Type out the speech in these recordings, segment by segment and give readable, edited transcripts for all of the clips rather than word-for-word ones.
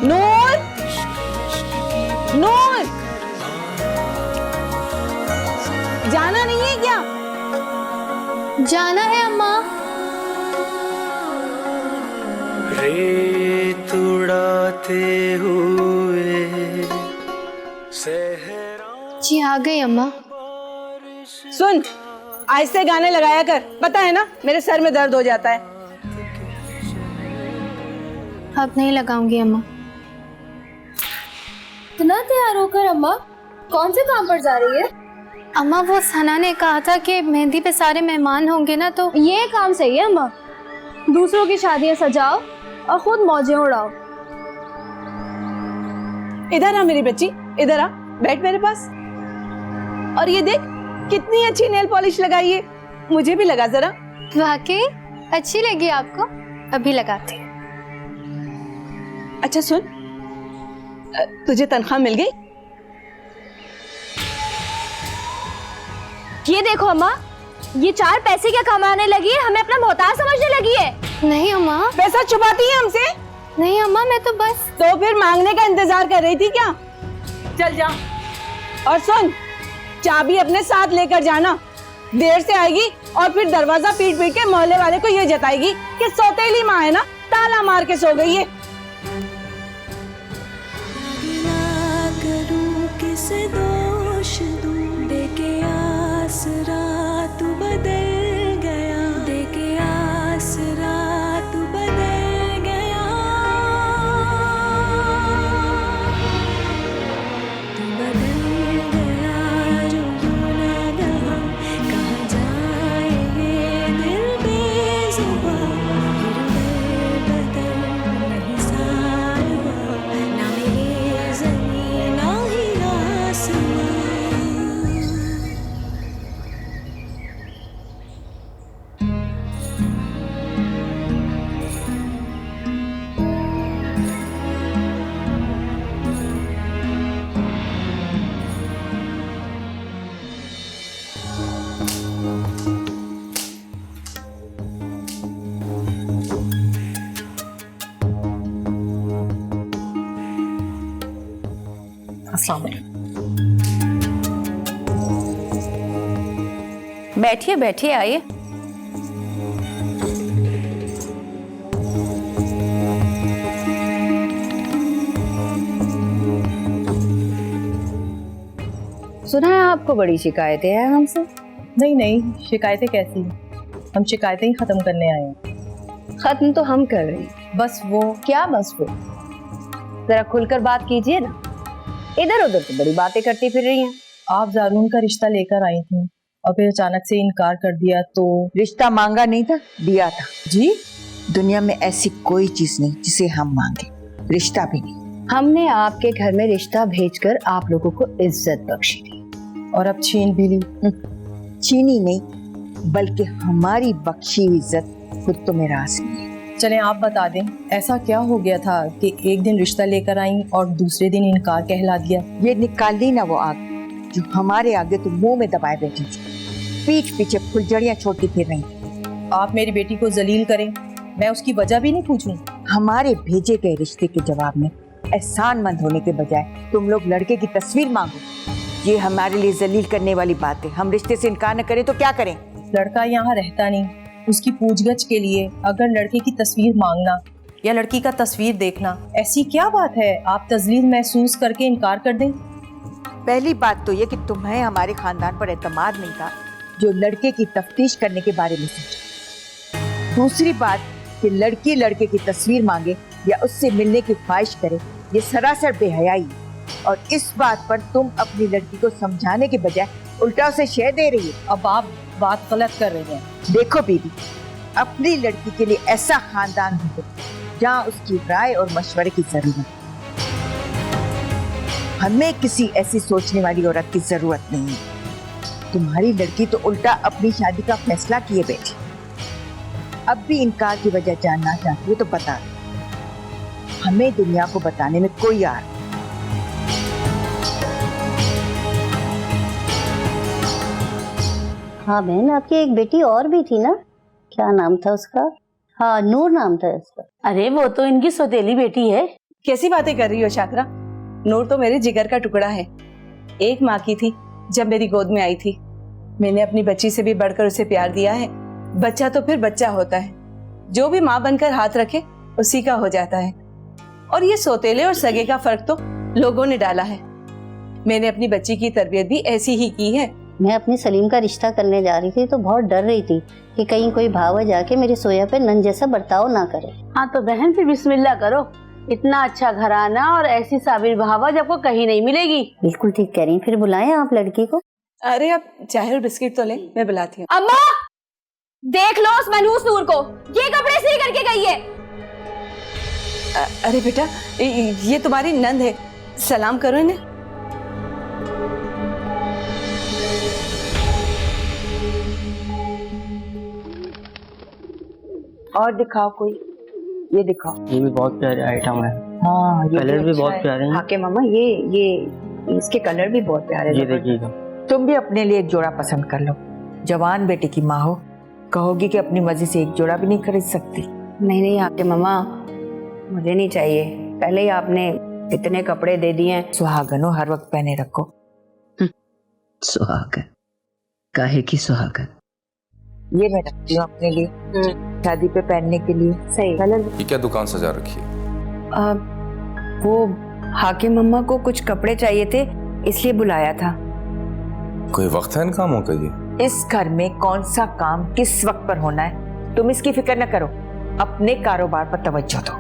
नूर, नूर, जाना नहीं है क्या? जाना है अम्मा। रेत उड़ाते हुए जी आ गई अम्मा। सुन, आहिस्ते गाने लगाया कर, पता है ना मेरे सर में दर्द हो जाता है। अब नहीं लगाऊंगी अम्मा। इतना तैयार होकर अम्मा कौन से काम पर जा रही है? अम्मा वो सना ने कहा था कि मेहंदी पे सारे मेहमान होंगे ना, तो ये काम सही है अम्मा, दूसरों की शादियां सजाओ और खुद मौजें उड़ाओ। इधर आ मेरी बच्ची, इधर आ, बैठ मेरे पास। और ये देख कितनी अच्छी नेल पॉलिश लगाई है, मुझे भी लगा जरा। वाकई अच्छी लगी आपको? अभी लगाती हूँ। अच्छा सुन, तुझे तनख्वाह मिल गई? ये देखो अम्मा, ये 4 पैसे क्या कमाने लगी है, हमें अपना मोहताज समझने लगी है। नहीं अम्मा। पैसा छुपाती है हमसे? नहीं अम्मा, मैं तो बस। तो फिर मांगने का इंतजार कर रही थी क्या? चल जा। और सुन, चाबी अपने साथ लेकर जाना, देर से आएगी और फिर दरवाजा पीट पीट के मोहल्ले वाले को ये जताएगी कि सौतेली माँ है ना, ताला मार के सो गई है। किसे दोष दूं, देके आसरा तू बदल गया, देके आसरा तू बदल गया, तू बदल गया जो लगा, कहाँ जाए ये दिल बेजुबान, हृदय बदल नहीं साया, ना मेरे ज़मीन ना ही आसमां। अस्सलाम वालेकुम। बैठिए बैठिए, आइए। सुना है आपको बड़ी शिकायतें हैं हमसे? नहीं नहीं, शिकायतें कैसी? हम शिकायतें ही खत्म करने आए हैं। खत्म तो हम कर रहे हैं। बस वो क्या बस वो? जरा खुलकर बात कीजिए ना, इधर उधर तो बड़ी बातें करती फिर रही हैं। आप जारून का रिश्ता लेकर आई थी और फिर अचानक से इनकार कर दिया तो? रिश्ता मांगा नहीं था, दिया था। जी? दुनिया में ऐसी कोई चीज नहीं जिसे हम मांगे, रिश्ता भी नहीं। हमने आपके घर में रिश्ता भेजकर आप लोगों को इज्जत बख्शी थी, और अब छीन भी ली। चीनी नहीं, बल्कि हमारी बख्शी इज्जत खुद तो मेरा राज नहीं है। चलें आप बता दें, ऐसा क्या हो गया था कि एक दिन रिश्ता लेकर आई और दूसरे दिन इनकार कहला दिया? ये निकाल ली ना वो आग जो हमारे आगे तो मुंह में दबाए बैठी थी, पीठ पीछे फुलझड़ियां छोड़ती फिर रही थी। आप मेरी बेटी को जलील करें, मैं उसकी वजह भी नहीं पूछूं? हमारे भेजे गए रिश्ते के जवाब में एहसानमंद होने के बजाय तुम लोग लड़के की तस्वीर मांगो। ये हमारे लिए जलील करने वाली बात है। हम रिश्ते से इनकार न करें तो क्या करें? लड़का यहाँ रहता नहीं, उसकी पूछगछ के लिए अगर लड़के की तस्वीर मांगना या लड़की का तस्वीर देखना, ऐसी क्या बात है आप तजलील महसूस करके इनकार कर दें? पहली बात तो ये कि तुम्हें हमारे खानदान पर एतमाद नहीं था जो लड़के की तफ्तीश करने के बारे में सोचा। दूसरी बात कि लड़की लड़के की तस्वीर मांगे या उससे मिलने की ख्वाहिश करे, ये सरासर बेहयाई है। और इस बात पर तुम अपनी लड़की को समझाने के बजाय उल्टा उसे शय दे रही है। अब आप बात गलत कर रहे हैं। देखो बीबी, अपनी लड़की के लिए ऐसा खानदान ढूंढो जहाँ उसकी राय और मशवरे की जरूरत। हमें किसी ऐसी सोचने वाली औरत की जरूरत नहीं है। तुम्हारी लड़की तो उल्टा अपनी शादी का फैसला किए बैठी। अब भी इनकार की वजह जानना चाहती हो तो बता दो, हमें दुनिया को बताने में कोई आर। हाँ बहन, आपकी एक बेटी और भी थी ना, क्या नाम था उसका? हाँ, नूर नाम था उसका। अरे वो तो इनकी सौतेली बेटी है, कैसी बातें कर रही हो शाकरा? नूर तो मेरे जिगर का टुकड़ा है। एक माँ की थी जब मेरी गोद में आई थी। मैंने अपनी बच्ची से भी बढ़कर उसे प्यार दिया है। बच्चा तो फिर बच्चा होता है, जो भी माँ बनकर हाथ रखे उसी का हो जाता है। और ये सोतेले और सगे का फर्क तो लोगों ने डाला है। मैंने अपनी बच्ची की तरबियत भी ऐसी ही की है। मैं अपनी सलीम का रिश्ता करने जा रही थी तो बहुत डर रही थी कि कहीं कोई भाव जाके मेरी सोया पे नन जैसा बर्ताव ना करे। हाँ तो बहन फिर बिस्मिल्लाह करो। इतना अच्छा घराना और ऐसी साबिर बहावत आपको कहीं नहीं मिलेगी। बिल्कुल ठीक कह रही हैं। फिर बुलाएं आप लड़की को। अरे अब चाय और बिस्किट तो ले, मैं बुलाती हूँ। अम्मा देख लो उस मनहूस नूर को, ये कपड़े सी करके गई है। अरे बेटा, ये तुम्हारी नंद है, सलाम करो इन्हें। और दिखाओ कोई, ये दिखाओ। ये भी बहुत प्यारे आइटम है। हाँ ये कलर भी अच्छा बहुत है। प्यारे हैं। हाँ के मामा ये इसके कलर भी बहुत प्यारे हैं। ये देखिएगा। तुम भी अपने लिए एक जोड़ा पसंद कर लो। जवान बेटे की माँ हो, कहोगी कि अपनी मर्जी से एक जोड़ा भी नहीं खरीद सकती। नहीं आपके मम्मा, मुझे नहीं चाहिए। पहले ही आपने इतने कपड़े दे दिए हैं। सुहागन हो, हर वक्त पहने रखो। सुहागन? काहे की सुहागन? ये मैं रखती हूँ अपने लिए, शादी पे पहनने के लिए। सही कलर। ये क्या दुकान सजा रखी है? वो हाकिम मम्मा को कुछ कपड़े चाहिए थे, इसलिए बुलाया था। कोई वक्त है इन कामों का? ये इस घर में कौन सा काम किस वक्त पर होना है तुम इसकी फिक्र न करो, अपने कारोबार पर तवज्जो दो।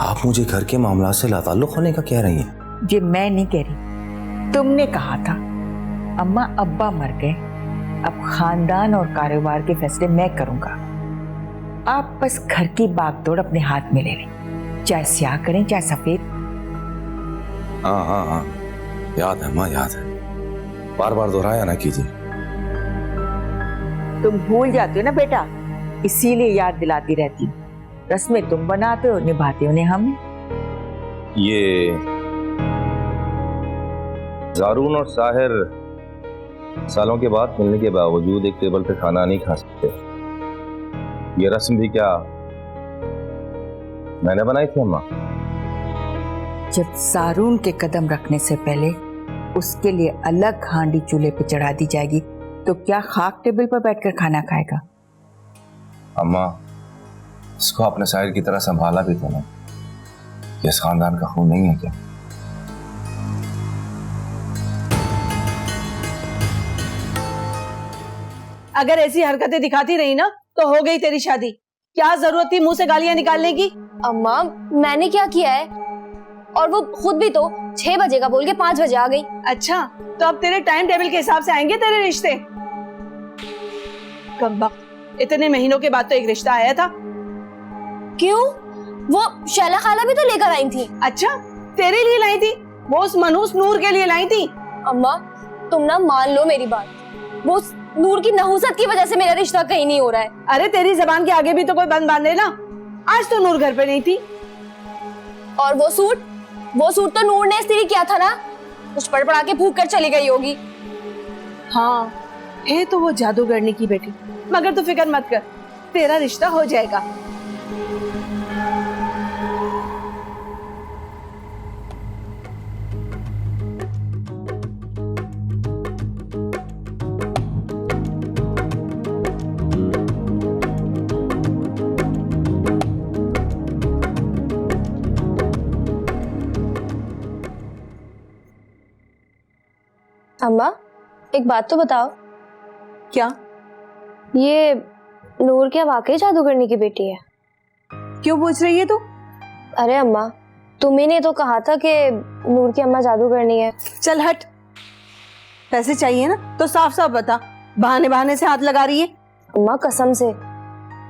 आप मुझे घर के मामला से लाताल्लुक होने का कह रही हैं? ये मैं नहीं कह रही, तुमने कहा था। अम्मा अब्बा मर गए, अब खानदान और कारोबार के फैसले मैं करूंगा। आप बस घर की बागडोर अपने हाथ में ले लें, चाहे स्याह करें चाहे सफेद। हाँ, याद है माँ, याद है। बार बार दोहराया ना कीजिए। तुम भूल जाते हो ना बेटा, इसीलिए याद दिलाती रहती हूँ। रस्में तुम बनाते हो, निभाते हो ने हम। ये जारून और साहिर सालों के बाद मिलने के बावजूद एक टेबल पे खाना नहीं खा सकते। ये रस्म भी क्या मैंने बनाई थी अम्मा? जब सारून के कदम रखने से पहले उसके लिए अलग हांडी चूल्हे पे चढ़ा दी जाएगी, तो क्या खाक टेबल पर बैठकर खाना खाएगा? अम्मा, इसको अपने साहिर की तरह संभाला भी तो ना। ये इस खानदान का खून नहीं है क्या? अगर ऐसी हरकतें दिखाती रही ना तो हो गई तेरी शादी। क्या जरूरत थी मुंह से गालियां निकालने की? अम्मा मैंने क्या किया है? और वो खुद भी तो 6 बजे का बोल के 5 बजे आ गई। अच्छा, तो अब तेरे टाइम टेबल के हिसाब से आएंगे तेरे रिश्ते? कब वक्त, इतने महीनों के बाद तो एक रिश्ता आया था। क्यों? वो शैला खाला भी तो लेकर आई थी। अच्छा, तेरे लिए लाई थी? वो उस मनहूस नूर के लिए लाई थी? अम्मा तुम ना मान लो मेरी बात, वो नूर की नहुसत की वजह से मेरा रिश्ता कहीं नहीं हो रहा है। अरे तेरी जबान के आगे भी तो कोई बंद बांधे ना। आज तो नूर घर पे नहीं थी। और वो सूट तो नूर ने इस्त्री किया था ना, कुछ पड़ के फूंक कर चली गई होगी। हाँ, है तो वो जादूगरनी की बेटी, मगर तू फिक्र मत कर, तेरा रिश्ता हो जाएगा। अम्मा एक बात तो बताओ। क्या? ये नूर क्या वाकई जादूगरनी की बेटी है? क्यों पूछ रही है तू? अरे अम्मा तुम्ही ने तो कहा था कि नूर की अम्मा जादूगरनी है। चल हट, पैसे चाहिए ना तो साफ साफ बता, बहाने बहाने से हाथ लगा रही है। अम्मा कसम से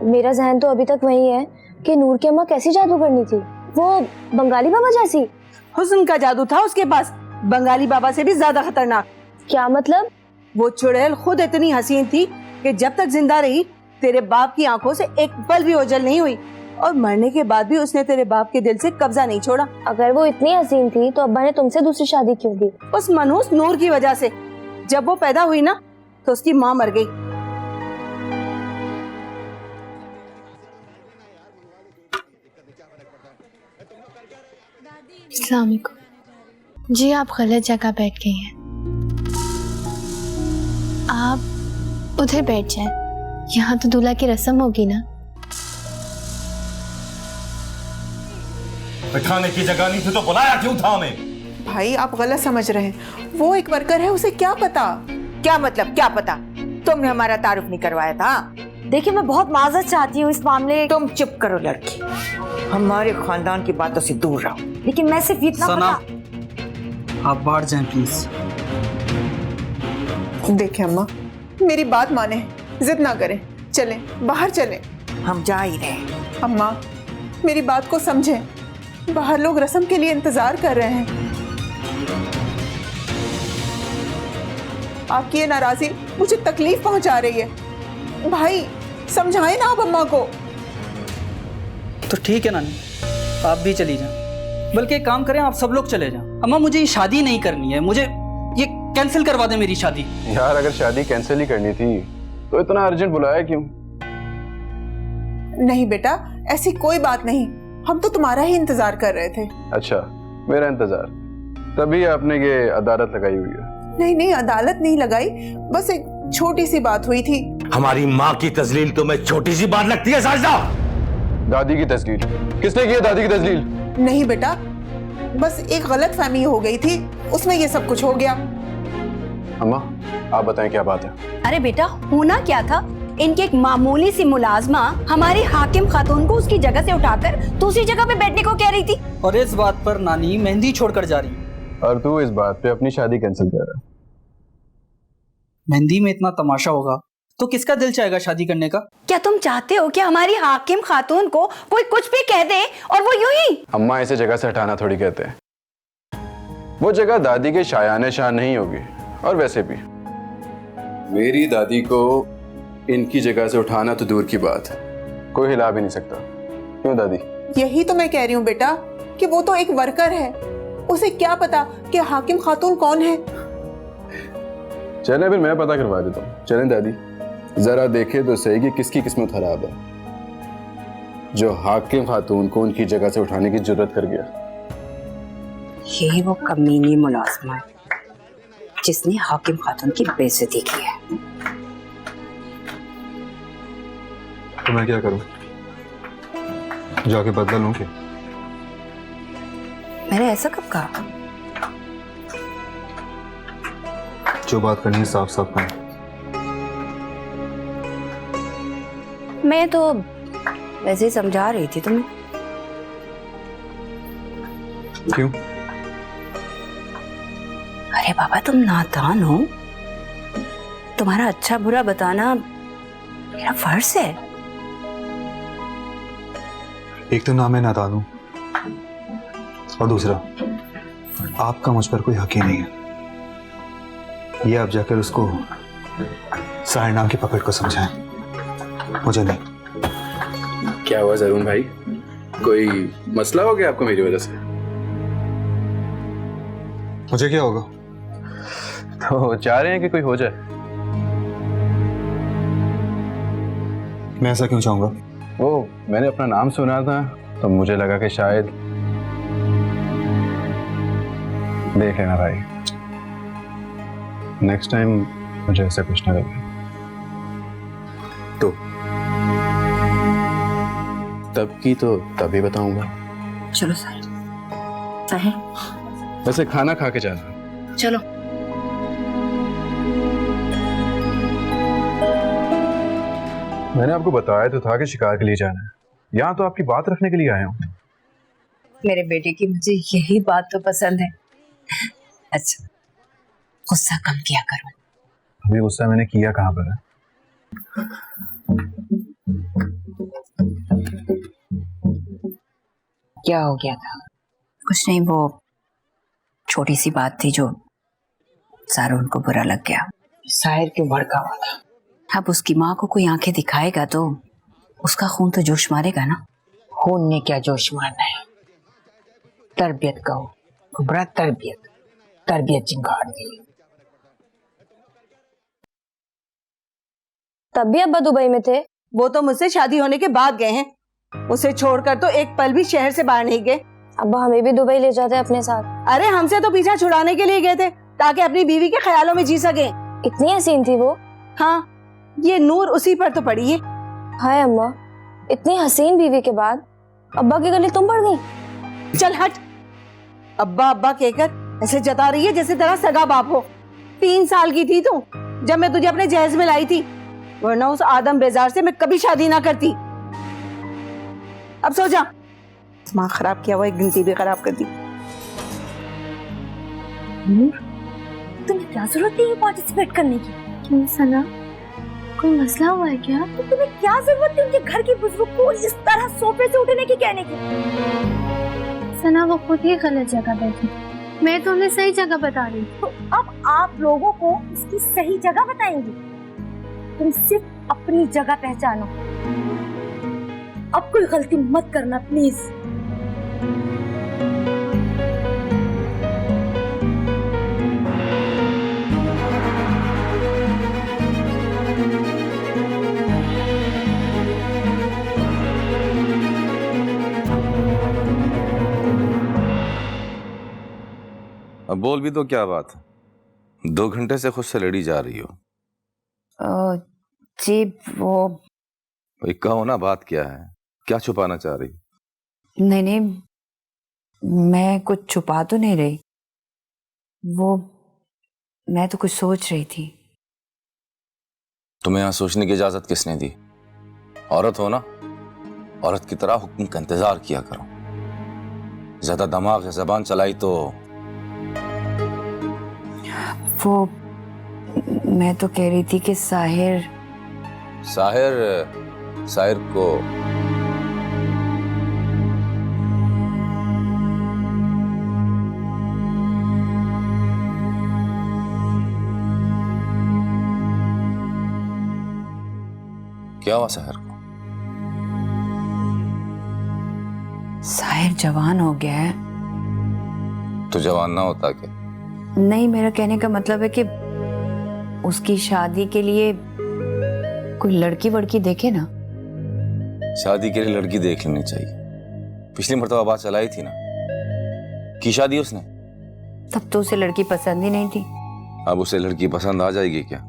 मेरा जहन तो अभी तक वही है कि नूर की अम्मा कैसी जादूगरनी थी, वो बंगाली बाबा जैसी। हुस्न का जादू था उसके पास, बंगाली बाबा से भी ज्यादा खतरनाक। क्या मतलब? वो चुड़ैल खुद इतनी हसीन थी कि जब तक जिंदा रही तेरे बाप की आंखों से एक पल भी ओझल नहीं हुई, और मरने के बाद भी उसने तेरे बाप के दिल से कब्जा नहीं छोड़ा। अगर वो इतनी हसीन थी तो अब्बा ने तुमसे दूसरी शादी क्यों की? उस मनहूस नूर की वजह से। जब वो पैदा हुई ना तो उसकी माँ मर गई। अस्सलाम वालेकुम। जी आप गलत जगह बैठ गई हैं, आप उधर बैठ जाएं, यहाँ तो दूल्हा की रस्म होगी ना। बैठाने की जगह नहीं थी तो बुलाया क्यों था हमें? भाई आप गलत समझ रहे हैं, वो एक वर्कर है, उसे क्या पता। क्या मतलब क्या पता? तुमने हमारा तारुफ नहीं करवाया था। देखिए मैं बहुत माजरत चाहती हूँ इस मामले। तुम चुप करो लड़की, हमारे खानदान की बातों से दूर रहो। लेकिन मैं सिर्फ इतना सना, आप बाहर जाएं प्लीज। देखें अम्मा, मेरी बात माने, जिद ना करें, चलें बाहर चलें। हम जा ही रहे। अम्मा मेरी बात को समझें, बाहर लोग रस्म के लिए इंतजार कर रहे हैं। आपकी ये नाराजगी मुझे तकलीफ पहुंचा रही है। भाई समझाएं ना आप अम्मा को। तो ठीक है नानी, आप भी चली जाएं। बल्कि एक काम करें, आप सब लोग चले जाएं। अम्मा मुझे ये शादी नहीं करनी है, मुझे ये कैंसिल करवा दें मेरी शादी। यार अगर शादी कैंसिल ही करनी थी तो इतना अर्जेंट बुलाया क्यों? नहीं बेटा, ऐसी कोई बात नहीं, हम तो तुम्हारा ही इंतजार कर रहे थे। अच्छा मेरा इंतजार, तभी आपने ये अदालत लगाई हुई है। नहीं नहीं, अदालत नहीं लगाई, बस एक छोटी सी बात हुई थी। हमारी माँ की तजलील तुम्हें छोटी सी बात लगती है साजिदा? दादी की तजलील? किसने की है दादी की तजलील? नहीं बेटा, बस एक गलत फहमी हो गई थी, उसमें ये सब कुछ हो गया। अम्मा आप बताएं क्या बात है? अरे बेटा होना क्या था, इनकी एक मामूली सी मुलाजमा हमारी हाकिम खातून को उसकी जगह से उठाकर दूसरी जगह पे बैठने को कह रही थी। और इस बात पर नानी मेहंदी छोड़कर जा रही है। और तू इस बात पे अपनी शादी कैंसिल कर रहा है? मेहंदी में इतना तमाशा होगा तो किसका दिल चाहेगा शादी करने का? क्या तुम चाहते हो कि हमारी हाकिम खातून को कोई कुछ भी कह दे और वो यूं ही? अम्मा इसे जगह से हटाना थोड़ी कहते हैं, वो जगह दादी के शायाने शान नहीं होगी। और वैसे भी मेरी दादी को इनकी जगह से उठाना तो दूर की बात, कोई हिला भी नहीं सकता। क्यों दादी? यही तो मैं कह रही हूँ बेटा कि वो तो एक वर्कर है, उसे क्या पता कि हाकिम खातून कौन है। चलें फिर मैं पता करवा देता हूँ। चलें दादी, जरा देखे तो सही कि किसकी किस्मत खराब है जो हाकिम खातून को उनकी जगह से उठाने की जुर्रत कर गया। यही वो कमीनी मुलाजमा है जिसने हाकिम खातून की बेइज्जती की है। तो मैं क्या करूं? जाके बदला लूं क्या? मैंने ऐसा कब कहा? जो बात करनी है साफ साफ कहो। मैं तो वैसे ही समझा रही थी तुम्हें। क्यों? अरे बाबा तुम नादान हो, तुम्हारा अच्छा बुरा बताना मेरा फर्ज है। एक तो ना मैं नादान हूं और दूसरा आपका मुझ पर कोई हक ही नहीं है। ये आप जाकर उसको साहिर नाम की पकड़ को समझाएं, मुझे नहीं। क्या हुआ जरून भाई, कोई मसला हो गया आपको मेरी वजह से? मुझे क्या होगा? तो चाह रहे हैं कि कोई हो जाए? मैं ऐसा क्यों चाहूंगा? वो मैंने अपना नाम सुना था तो मुझे लगा कि शायद। देख लेना भाई, नेक्स्ट टाइम मुझे ऐसा कुछ ना लगे तो तब की तो तभी बताऊंगा। चलो साहिर, वैसे खाना खा के जाना। चलो। मैंने आपको बताया तो था कि शिकार के लिए जाना है, यहाँ तो आपकी बात रखने के लिए आया हूँ। मेरे बेटे की मुझे यही बात तो पसंद है। अच्छा गुस्सा कम किया करो। अभी गुस्सा मैंने किया कहाँ पर है? क्या हो गया था? कुछ नहीं, वो छोटी सी बात थी जो सारा उनको बुरा लग गया। साहिर क्यों भड़का हुआ था? अब उसकी माँ को कोई आंखें दिखाएगा तो उसका खून तो जोश मारेगा ना। खून ने क्या जोश मारना है? तरबियत कहो कुबरा, तरबियत चिंगार दी। तब भी अब्बा दुबई में थे। वो तो मुझसे शादी होने के बाद गए हैं, उसे छोड़कर तो एक पल भी शहर से बाहर नहीं गए। अब्बा हमें भी दुबई ले जाते अपने साथ। अरे हमसे तो पीछा छुड़ाने के लिए गए थे ताकि अपनी बीवी के ख्यालों में जी सके। इतनी हसीन थी वो। हाँ, ये नूर उसी पर तो पड़ी है। हाय अम्मा, इतनी हसीन बीवी के बाद अब्बा के गले तुम पड़ गई। चल हट। अब्बा अब्बा कहकर ऐसे जता रही है जैसे तेरा सगा बाप हो। 3 साल की थी तू जब मैं तुझे अपने जहेज में लाई थी, वरना उस आदम बेजार से मैं कभी शादी ना करती। अब सो जा। दिमाग खराब किया हुआ, एक गिनती भी खराब कर दी। तुम्हें क्या जरूरत थी पार्टिसिपेट करने की? क्यों सना, कोई मसला हुआ है क्या? तो तुम्हें क्या जरूरत थी उनके घर की बुजुर्ग को इस तरह सोफे से उठने की कहने की? सना वो खुद ही गलत जगह बैठी, मैं तो उन्हें सही जगह बता रही। तो अब आप लोगों को इसकी सही जगह बताएंगी। तुम सिर्फ अपनी जगह पहचानो, अब कोई गलती मत करना प्लीज। अब बोल भी तो क्या बात है, 2 घंटे से खुद से लड़ी जा रही हो। जी वो भाई कहो ना, बात क्या है, क्या छुपाना चाह रही? नहीं नहीं, मैं कुछ छुपा तो नहीं रही। वो मैं तो कुछ सोच रही थी। तुम्हें यहाँ सोचने की इजाजत किसने दी? औरत हो ना, औरत की तरह हुक्म का इंतजार किया करो। ज्यादा दिमाग या जबान चलाई तो। वो मैं तो कह रही थी कि साहिर को क्या हुआ? साहिर को? साहिर जवान हो गया है। तो जवान ना होता क्या? नहीं, मेरा कहने का मतलब है कि उसकी शादी के लिए कोई लड़की वड़की देखे ना। शादी के लिए लड़की देख लेनी चाहिए। पिछली मर्तबा बात चलाई थी ना, की शादी उसने। तब तो उसे लड़की पसंद ही नहीं थी। अब उसे लड़की पसंद आ जाएगी क्या?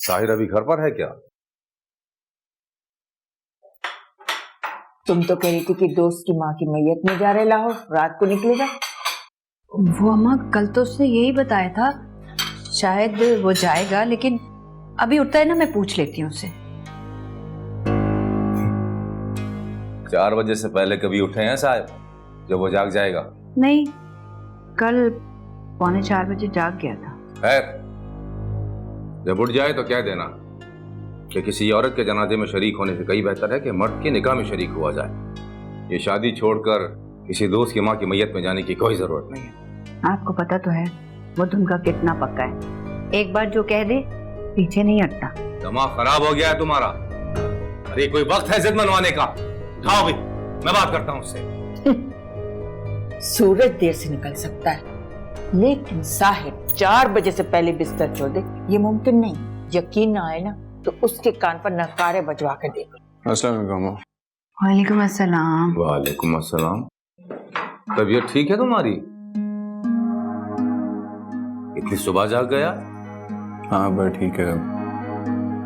साहिर अभी घर पर है क्या? तुम तो कह रही थी कि दोस्त की माँ की मैयत में जा रहे लाहौर, रात को निकलेगा। वो अम्मा कल तो उसने यही बताया था, शायद वो जाएगा, लेकिन अभी उठता है ना, मैं पूछ लेती हूँ उससे। 4 बजे से पहले कभी उठे हैं साहब जब वो जाग जाएगा? नहीं, कल 3:45 बजे जाग गया था। खैर, जब उठ जाए तो कह देना कि किसी औरत के जनाजे में शरीक होने से कई बेहतर है कि मर्द की निकाह में शरीक हुआ जाए। ये शादी छोड़कर किसी दोस्त की माँ की मैयत में जाने की कोई जरूरत नहीं है। आपको पता तो है वो धुनका कितना पक्का है, एक बार जो कह दे पीछे नहीं हटता। दिमाग खराब हो गया है तुम्हारा। अरे कोई वक्त है जिद मनवाने का। उठाओ भी, मैं बात करता हूँ उससे। सूरज देर से निकल सकता है, लेकिन साहिब 4 बजे से पहले बिस्तर छोड़ दे, ये मुमकिन नहीं। यकीन ना आए ना तो उसके कान पर नकारे बजवा कर देखो। अस्सलाम वालेकुम। वालेकुम अस्सलाम। वालेकुम अस्सलाम। तबीयत ठीक है तुम्हारी? इतनी सुबह जाग गया? हाँ अब्बा ठीक है।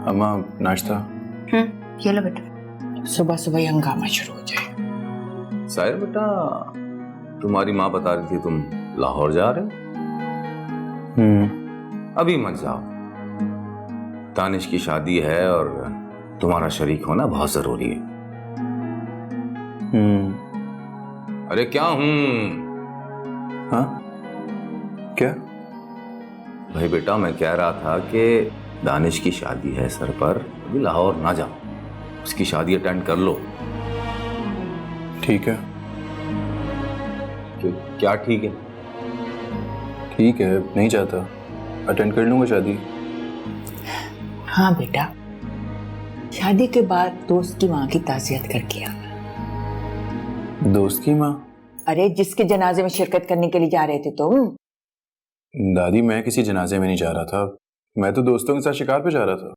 अम्मा नाश्ता? ये लो बेटा, सुबह सुबह ही हंगामा शुरू हो जाए। साहिर बेटा, तुम्हारी माँ बता रही थी तुम लाहौर जा रहे हो? अभी मत जाओ, तानिश की शादी है और तुम्हारा शरीक होना बहुत जरूरी है। अरे क्या हूँ? हाँ क्या? भाई बेटा, मैं कह रहा था कि दानिश की शादी है सर पर, अभी लाहौर ना जाओ, उसकी शादी अटेंड कर लो। ठीक है। क्या ठीक है? ठीक है, नहीं चाहता, अटेंड कर लूंगा शादी। हाँ बेटा, शादी के बाद दोस्त की माँ की ताज़ियत करके आना। दोस्त की माँ? अरे जिसके जनाजे में शिरकत करने के लिए जा रहे थे तुम। दादी, मैं किसी जनाजे में नहीं जा रहा था, मैं तो दोस्तों के साथ शिकार पे जा रहा था।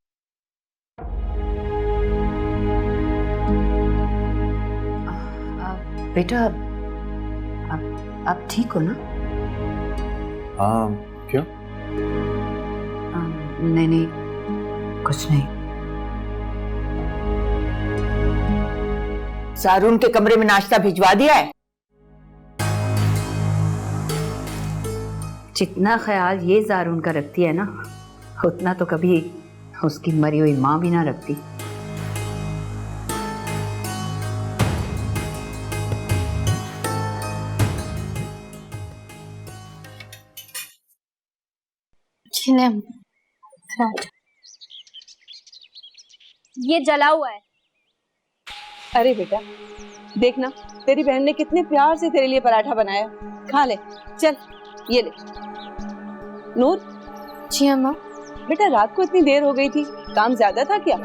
बेटा आप ठीक हो ना? हाँ, क्यों? नहीं कुछ नहीं। सारून के कमरे में नाश्ता भिजवा दिया है? जितना ख्याल ये जारून का रखती है ना, उतना तो कभी उसकी मरी हुई माँ भी ना रखती। ये जला हुआ है। अरे बेटा देखना, तेरी बहन ने कितने प्यार से तेरे लिए पराठा बनाया, खा ले। चल ये ले। नूर। जी अम्मा। बेटा रात को इतनी देर हो गई थी, काम ज्यादा था क्या?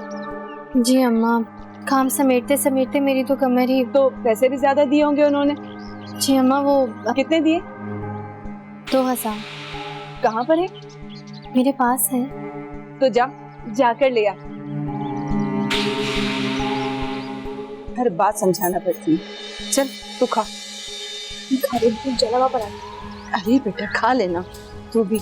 जी अम्मा, काम समेटते समेटते मेरी तो कमर ही। तो पैसे भी ज्यादा दिए होंगे उन्होंने? जी अम्मा। वो कितने दिए? 2000। कहाँ पर है? मेरे पास है। तो जाकर ले आ। हर बात समझाना पड़ती है। चल तू खा। जला हुआ पराठा। अरे बेटा खा लेना तू भी।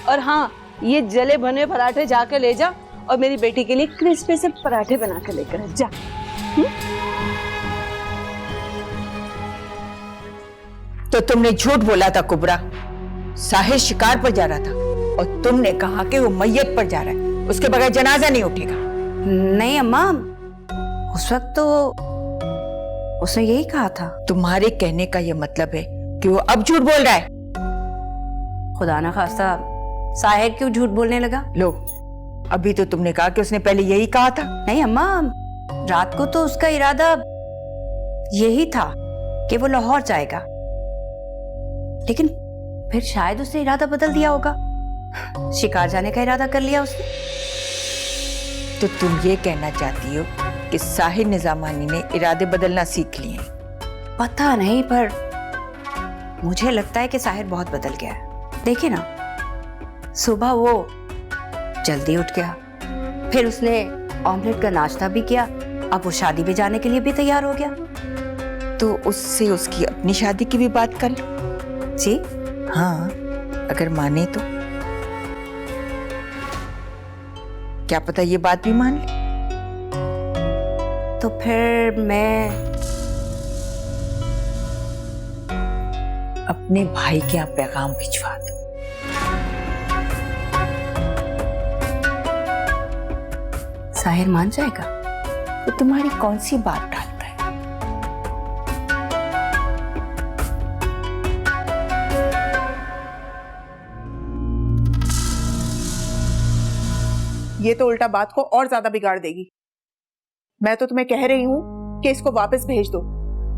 और हाँ, ये जले भुने पराठे जाकर ले जा, और मेरी बेटी के लिए क्रिस्पी से पराठे बना कर लेकर जा। तो तुमने झूठ बोला था कुबरा, साहिर शिकार पर जा रहा था और तुमने कहा कि वो मैयत पर जा रहा है, उसके बगैर जनाजा नहीं उठेगा। नहीं अम्मा, उस वक्त तो उसने यही कहा था। तुम्हारे कहने का ये मतलब है कि वो अब झूठ बोल रहा है? खुदा ना खास्ता साहिर क्यों झूठ बोलने लगा? लो, अभी तो तुमने कहा कि उसने पहले यही कहा था। नहीं अम्मा, रात को तो उसका इरादा यही था कि वो लाहौर जाएगा, लेकिन फिर शायद उसने इरादा बदल दिया होगा, शिकार जाने का इरादा कर लिया उसने। तो तुम ये कहना चाहती हो कि साहिर निजामानी ने इरादे बदलना सीख लिए? पता नहीं, पर मुझे लगता है कि साहिर बहुत बदल गया है। देखिए ना, सुबह वो जल्दी उठ गया, फिर उसने ऑमलेट का नाश्ता भी किया, अब वो शादी में जाने के लिए भी तैयार हो गया। तो उससे उसकी अपनी शादी की भी बात कर लो। जी हाँ, अगर माने तो। क्या पता ये बात भी मान ले। तो फिर मैं अपने भाई के यहाँ पैगाम भिजवा दो। साहिर मान जाएगा? तो तुम्हारी कौन सी बात टालता है? ये तो उल्टा बात को और ज्यादा बिगाड़ देगी। मैं तो तुम्हें कह रही हूँ कि इसको वापस भेज दो।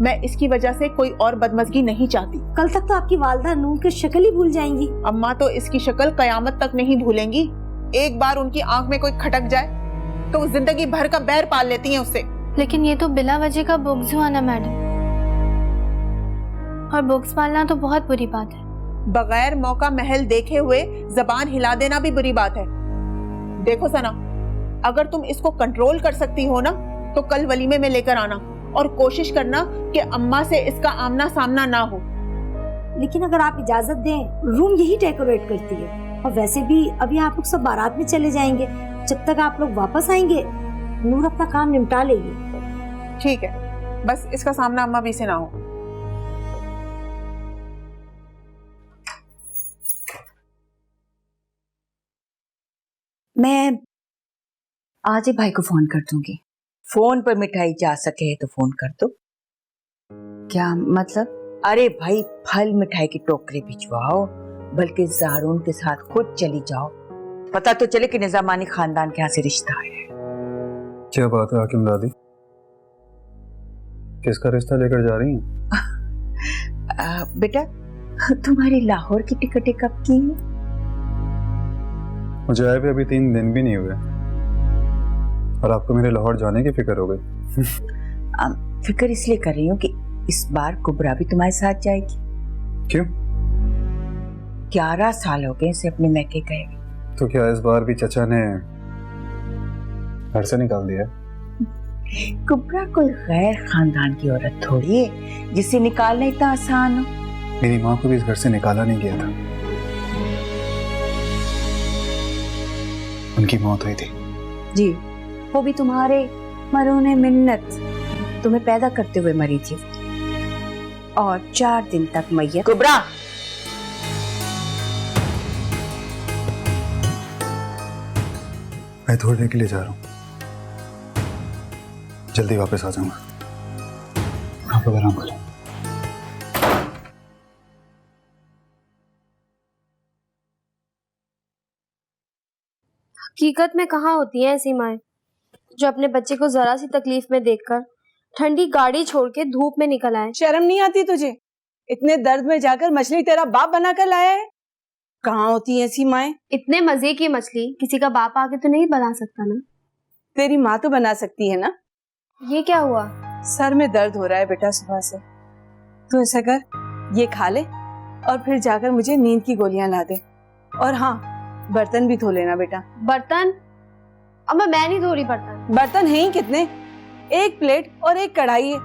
मैं इसकी वजह से कोई और बदमजगी नहीं चाहती। कल तक तो आपकी वालदा नूर की शक्ल ही भूल जाएंगी। अम्मा तो इसकी शक्ल कयामत तक नहीं भूलेंगी। एक बार उनकी आंख में कोई खटक जाए तो वो जिंदगी भर का बैर पाल लेती हैं उससे। लेकिन ये तो बिला वजह का बुग्ज हुआ ना मैडम, और बुग्ज पालना तो बहुत बुरी बात है। बगैर मौका महल देखे हुए जबान हिला देना भी बुरी बात है। देखो सना, अगर तुम इसको कंट्रोल कर सकती हो ना, तो कल वलीमे में लेकर आना और कोशिश करना कि अम्मा से इसका आमना सामना ना हो। लेकिन अगर आप इजाजत दें, रूम यही डेकोरेट करती है, और वैसे भी अभी आप लोग सब बारात में चले जाएंगे। जब तक आप लोग वापस आएंगे, नूर अपना काम निपटा लेगी। ठीक है, बस इसका सामना अम्मा भी से ना हो। मैं आज ही भाई को फोन कर दूंगी। फोन पर मिठाई जा सके तो फोन कर दो। क्या मतलब? अरे भाई, फल मिठाई की टोकरी भिजवाओ, बल्कि ज़ारून के साथ खुद चली जाओ, पता तो चले कि निजामानी खानदान के यहाँ से रिश्ता है। क्या बात है हाकिम दादी, किसका रिश्ता लेकर जा रही हैं? बेटा, तुम्हारी लाहौर की टिकटें कब की हैं? मुझे आए भी अभी 3 दिन भी नहीं हुए और आपको मेरे लाहौर जाने की फिक्र हो गई। फिक्र इसलिए कर रही हूँ कि इस बार कुबरा भी तुम्हारे साथ जाएगी। क्यों? 11 साल हो गए इसे अपने मैके गए। तो क्या इस बार भी चचा ने घर से निकाल दिया? कुबरा कोई गैर खानदान की औरत थोड़ी है जिसे निकालना इतना आसान हो। मेरी माँ को भी इस घर से निकाला नहीं गया था, उनकी मौत हुई थी। जी, वो भी तुम्हारे मरूने मिन्नत, तुम्हें पैदा करते हुए मरी थी और 4 दिन तक मैयत। कुबरा, मैं थोड़ी देर के लिए जा रहा हूँ, जल्दी वापस आ जाऊंगा, आप लोग आराम करें। हकीकत में कहाँ होती हैं ऐसी माएँ जो अपने बच्चे को जरा सी तकलीफ में देखकर ठंडी गाड़ी छोड़ के धूप में निकल आए। शर्म नहीं आती तुझे? इतने दर्द में जाकर मछली तेरा बाप बना कर लाया है। कहाँ होती है ऐसी माएँ? इतने मजे की मछली किसी का बाप आके तो नहीं बना सकता ना। तेरी माँ तो बना सकती है ना। ये क्या हुआ? सर में दर्द हो रहा है बेटा सुबह से। तू ऐसा कर, ये खा ले और फिर जाकर मुझे नींद की गोलियां ला दे। और हाँ, बर्तन भी धो लेना बेटा। बर्तन? अब मैं नहीं धो रही बर्तन। बर्तन हैं ही कितने, 1 प्लेट और 1 कढ़ाई है,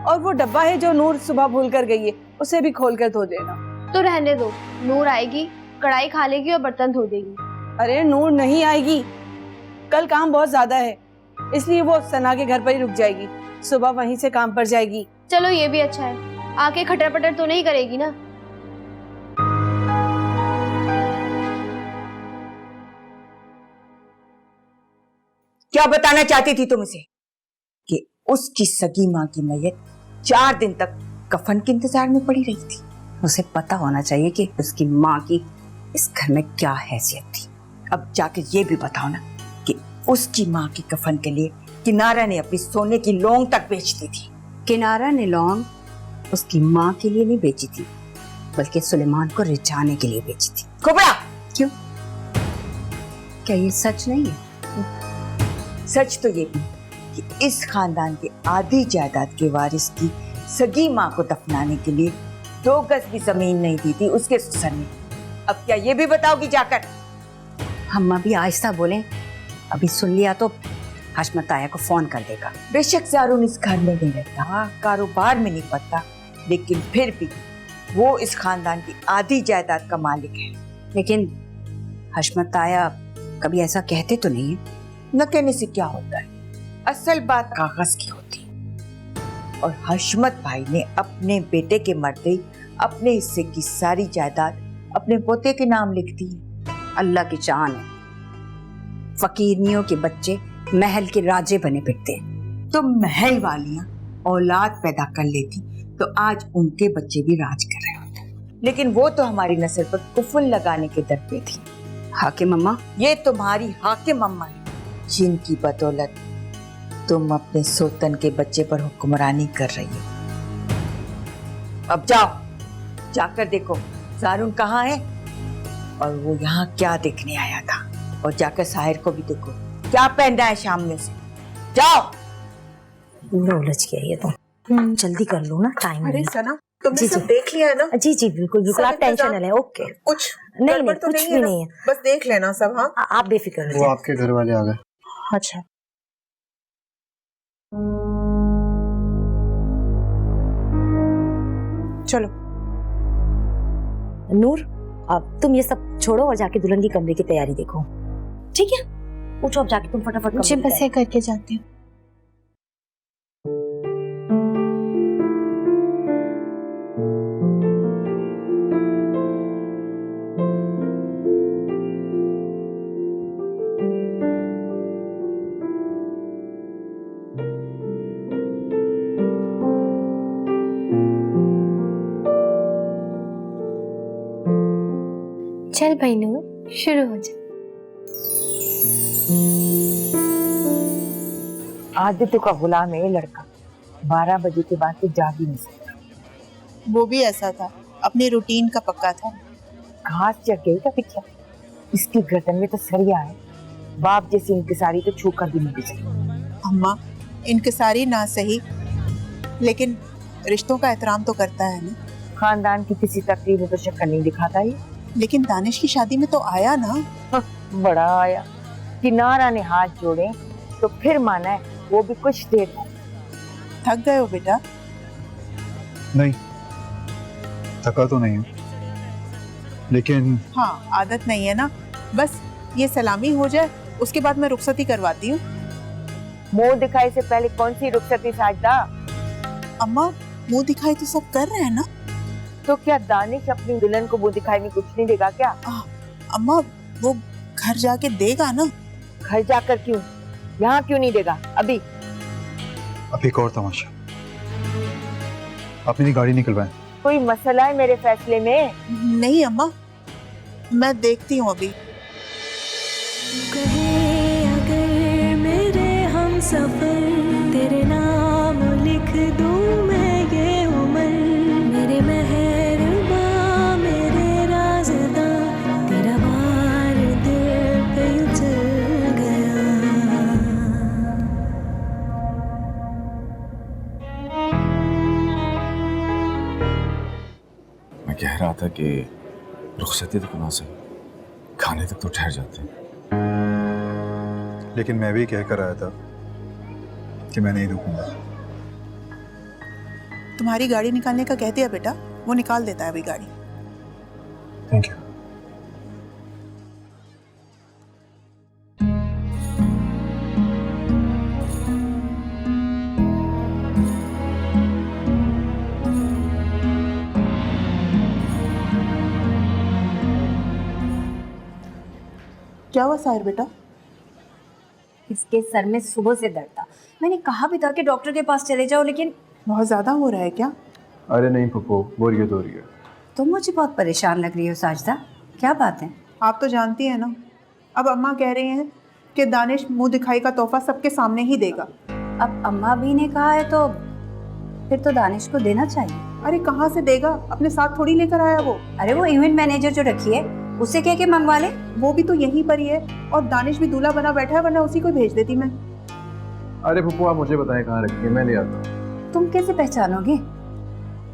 और वो डब्बा है जो नूर सुबह भूल कर गई है, उसे भी खोल कर धो देना। तो रहने दो, नूर आएगी, कढ़ाई खा लेगी और बर्तन धो देगी। अरे नूर नहीं आएगी, कल काम बहुत ज्यादा है, इसलिए वो सना के घर पर ही रुक जाएगी, सुबह वहीं से काम पर जाएगी। चलो ये भी अच्छा है, आके खटर पटर तो नहीं करेगी ना। क्या बताना चाहती थी तुम इसे? कि उसकी सगी माँ की मैयत 4 दिन तक कफन के इंतजार में पड़ी रही थी। उसे पता होना चाहिए कि उसकी माँ की इस घर में क्या हैसियत थी। अब जाके ये भी बताओ ना कि उसकी माँ की कफन के लिए किनारा ने अपनी सोने की लौंग तक बेच दी थी। किनारा ने लौंग उसकी माँ के लिए नहीं बेची थी, बल्कि सुलेमान को रिझाने के लिए बेची थी। कुबरा! क्यों? क्या ये सच नहीं है? सच तो ये भी कि इस खानदान के आधी जायदाद के वारिस की सगी माँ को दफनाने के लिए 2 गज भी जमीन नहीं दी थी उसके ससुर ने। अब क्या ये भी बताओगी जाकर? हम अभी आहिस्ता बोलें, अभी सुन लिया तो हशमत आया को फोन कर देगा। बेशक ज़ारून इस घर में नहीं रहता, कारोबार में नहीं पड़ता, लेकिन फिर भी वो इस खानदान की आधी जायदाद का मालिक है। लेकिन हशमत आया कभी ऐसा कहते तो नहीं है। न कहने से क्या होता है, असल बात कागज की होती है। और हशमत भाई ने अपने बेटे के मरते ही अपने हिस्से की सारी जायदाद अपने पोते के नाम लिख दी। अल्लाह की जान है, फकीरनियों के बच्चे महल के राजे बने फिरते। तो महल वालियां औलाद पैदा कर लेती तो आज उनके बच्चे भी राज कर रहे होते, लेकिन वो तो हमारी नस्ल पर कुफुल लगाने के दर पे थी। हाकिम अम्मा, ये तुम्हारी हाकिम अम्मा है जिनकी बदौलत तुम अपने सोतन के बच्चे पर हुक्मरानी कर रही हो। अब जाओ, जाकर देखो ज़ारून कहाँ है और वो यहाँ क्या देखने आया था, और जाकर साहिर को भी देखो क्या पहना है शाम में से। जाओ। उलझ गया ये तो, जल्दी कर लो ना, टाइम अरे नहीं। सना, तुमने सब देख लिया है ना? जी जी बिल्कुल बिल्कुल, आप टेंशन न लें। ओके, कुछ नहीं गड़बड़ नहीं तो कुछ नहीं भी है ना? नहीं है, बस देख लेना सब। हाँ, आप बेफिक्र वो रहिए। आपके घर वाले आ गए। अच्छा, चलो नूर, अब तुम ये सब छोड़ो और जाके दुल्हन की कमरे की तैयारी देखो, ठीक है? उठो अब जाके तुम फटाफट जी कमरे की बस ये करके जाती हूँ। भाई नूर, शुरू हो जा। आदित्य का गुलाम है ये लड़का, 12 बजे के बाद तो जाग ही नहीं सकता। वो भी ऐसा था, अपने रूटीन का पक्का था। घास जग गई का पिक्चर, इसकी गर्दन में तो सरिया है। बाप जैसी इंकिसारी तो छू कर भी नहीं गुजरी। अम्मा, इंकिसारी ना सही, लेकिन रिश्तों का एहतराम तो करता है ना। खानदान की किसी तकलीफ में तो शक्ल नहीं दिखाता ये। लेकिन दानिश की शादी में तो आया ना। बड़ा आया, किनारा ने हाथ जोड़े तो फिर माना है, वो भी कुछ देर तक। थक गए हो बेटा? नहीं, थका तो नहीं हूँ, लेकिन हाँ, आदत नहीं है ना। बस ये सलामी हो जाए, उसके बाद मैं रुखसती करवाती हूँ। मुंह दिखाई से पहले कौन सी रुखसती साजदा? अम्मा, मुंह दिखाई तो सब कर रहे हैं ना। तो क्या दानिश अपनी दुल्हन को मुंह दिखाई में कुछ नहीं देगा क्या? अम्मा, वो घर जाके देगा ना। घर जाकर क्यों? यहाँ क्यों नहीं देगा? अभी अब एक और तमाशा, आप मेरी गाड़ी निकलवाएं। कोई मसला है मेरे फैसले में? नहीं अम्मा, मैं देखती हूँ अभी। कहे अगर मेरे हम सफर, तेरे नाम लिख दूं मैं ये उम्र। मेरे मेहरबा, मेरे राज़दा, तेरा वार दिल पे उतर गया। मैं कह रहा था कि रुखसती तक ना सही, खाने तक तो ठहर जाते हैं। लेकिन मैं भी कह कर आया था कि मैं नहीं रुकूंगा। तुम्हारी गाड़ी निकालने का कह दिया बेटा, वो निकाल देता है अभी गाड़ी। Thank you. क्या हुआ साहिर बेटा? इसके सर में सुबह से दर्द था। मैंने कहा भी था कि डॉक्टर के पास चले जाओ, लेकिन बहुत ज्यादा हो रहा है क्या? अरे नहीं पप्पू, बोरियत हो रही है। तुम मुझे बहुत परेशान लग रही हो साजदा, क्या बात है? आप तो जानती हैं ना, अब अम्मा कह रही हैं कि दानिश मुंह दिखाई का तोहफा सबके सामने ही देगा। अब अम्मा भी ने कहा है तो फिर तो दानिश को देना चाहिए। अरे कहाँ से देगा, अपने साथ थोड़ी लेकर आया वो। अरे वो इवेंट मैनेजर जो रखी है, उससे कह के मंगवा ले। वो भी तो यहीं पर ही है, और दानिश भी दूल्हा बना बैठा है, वरना उसी को भेज देती मैं। अरे पप्पू, आप मुझे बताएं कहाँ रखी है, मैं ले आता हूँ। तुम कैसे पहचानोगे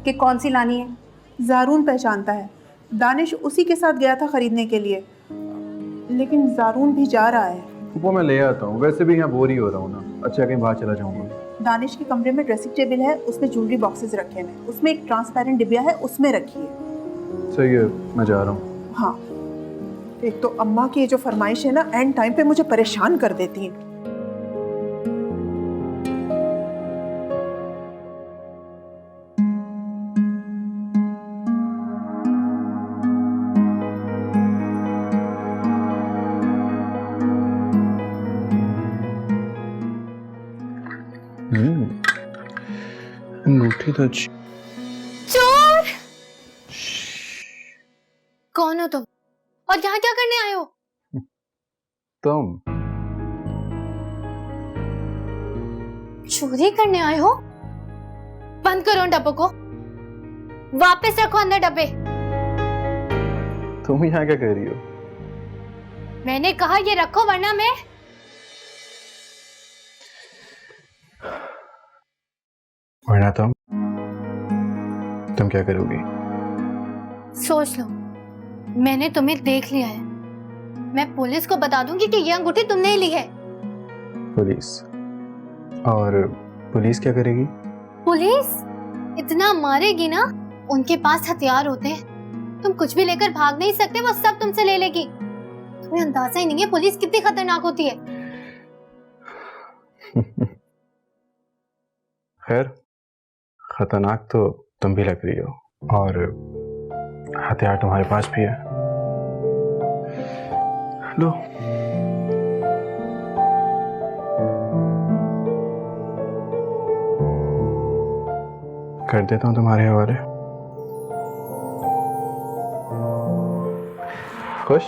कि कौन सी लानी है? जारून पहचानता है। दानिश उसी के साथ गया था खरीदने के लिए, लेकिन जारून भी जा रहा है। पप्पू मैं ले आता हूँ, वैसे भी यहाँ बोर ही हो रहा हूँ ना। अच्छा कहीं बाहर चला जाऊँगा। दानिश के कमरे में ड्रेसिंग टेबल है, उसमें ज्वेलरी बॉक्सेस रखे हैं, उसमें एक ट्रांसपेरेंट डिब्बा है, उसमें रखिए। सही है, मैं जा रहा हूँ। हाँ, एक तो अम्मा की ये जो फरमाइश है ना, एंड टाइम पे मुझे परेशान कर देती है। अंगूठी तो अच्छी। चोर! कौन हो तुम और यहाँ क्या करने आए हो? तुम चोरी करने आए हो? बंद करो उन डब्बों को, वापस रखो अंदर डब्बे। तुम यहाँ क्या कर रही हो? मैंने कहा ये रखो, वरना मैं। वरना तुम क्या करोगी? सोच लो, मैंने तुम्हें देख लिया है। मैं पुलिस को बता दूंगी कि ये अंगूठी तुमने ही ली है। पुलिस? और पुलिस क्या करेगी? पुलिस इतना मारेगी ना, उनके पास हथियार होते हैं, तुम कुछ भी लेकर भाग नहीं सकते, वो सब तुमसे ले लेगी। तुम्हें अंदाजा ही नहीं है पुलिस कितनी खतरनाक होती है। खैर, खतरनाक तो तुम भी लग रही हो, और हथियार तुम्हारे पास भी है। लो। कर देता हूँ तुम्हारे हवाले। खुश?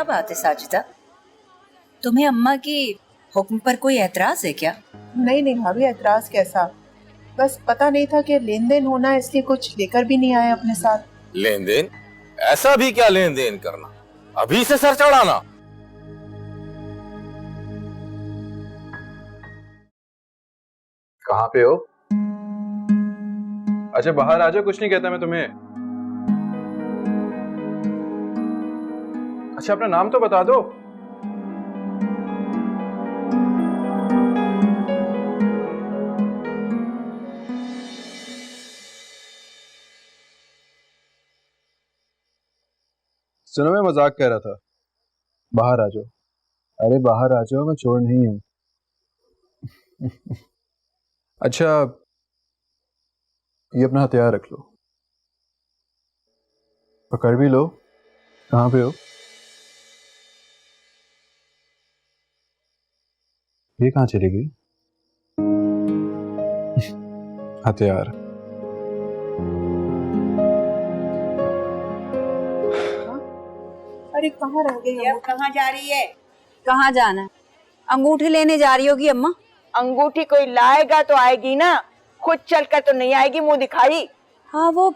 बात है साजिदा? तुम्हें अम्मा की हुक्म पर कोई एतराज है क्या? नहीं नहीं भाभी, एतराज कैसा, बस पता नहीं था कि लेन देन होना है, इसलिए कुछ लेकर भी नहीं आए अपने साथ। लेन देन? ऐसा भी क्या लेन देन करना, अभी से सर चढ़ाना? कहाँ पे हो? अच्छा बाहर आ जाओ, कुछ नहीं कहता मैं तुम्हें। अच्छा अपना नाम तो बता दो। सुनो मैं मजाक कह रहा था, बाहर आ जाओ। अरे बाहर आ जाओ, मैं चोर नहीं हूं। अच्छा ये अपना हथियार रख लो, पकड़ भी लो। कहाँ पे हो? ये कहाँ चली गई? हथियार। अरे कहाँ रह गई? अब कहाँ जा रही है? कहाँ जाना है? अंगूठी लेने जा रही होगी अम्मा। अंगूठी कोई लाएगा तो आएगी ना, खुद चलकर तो नहीं आएगी मुंह दिखाई। हाँ वो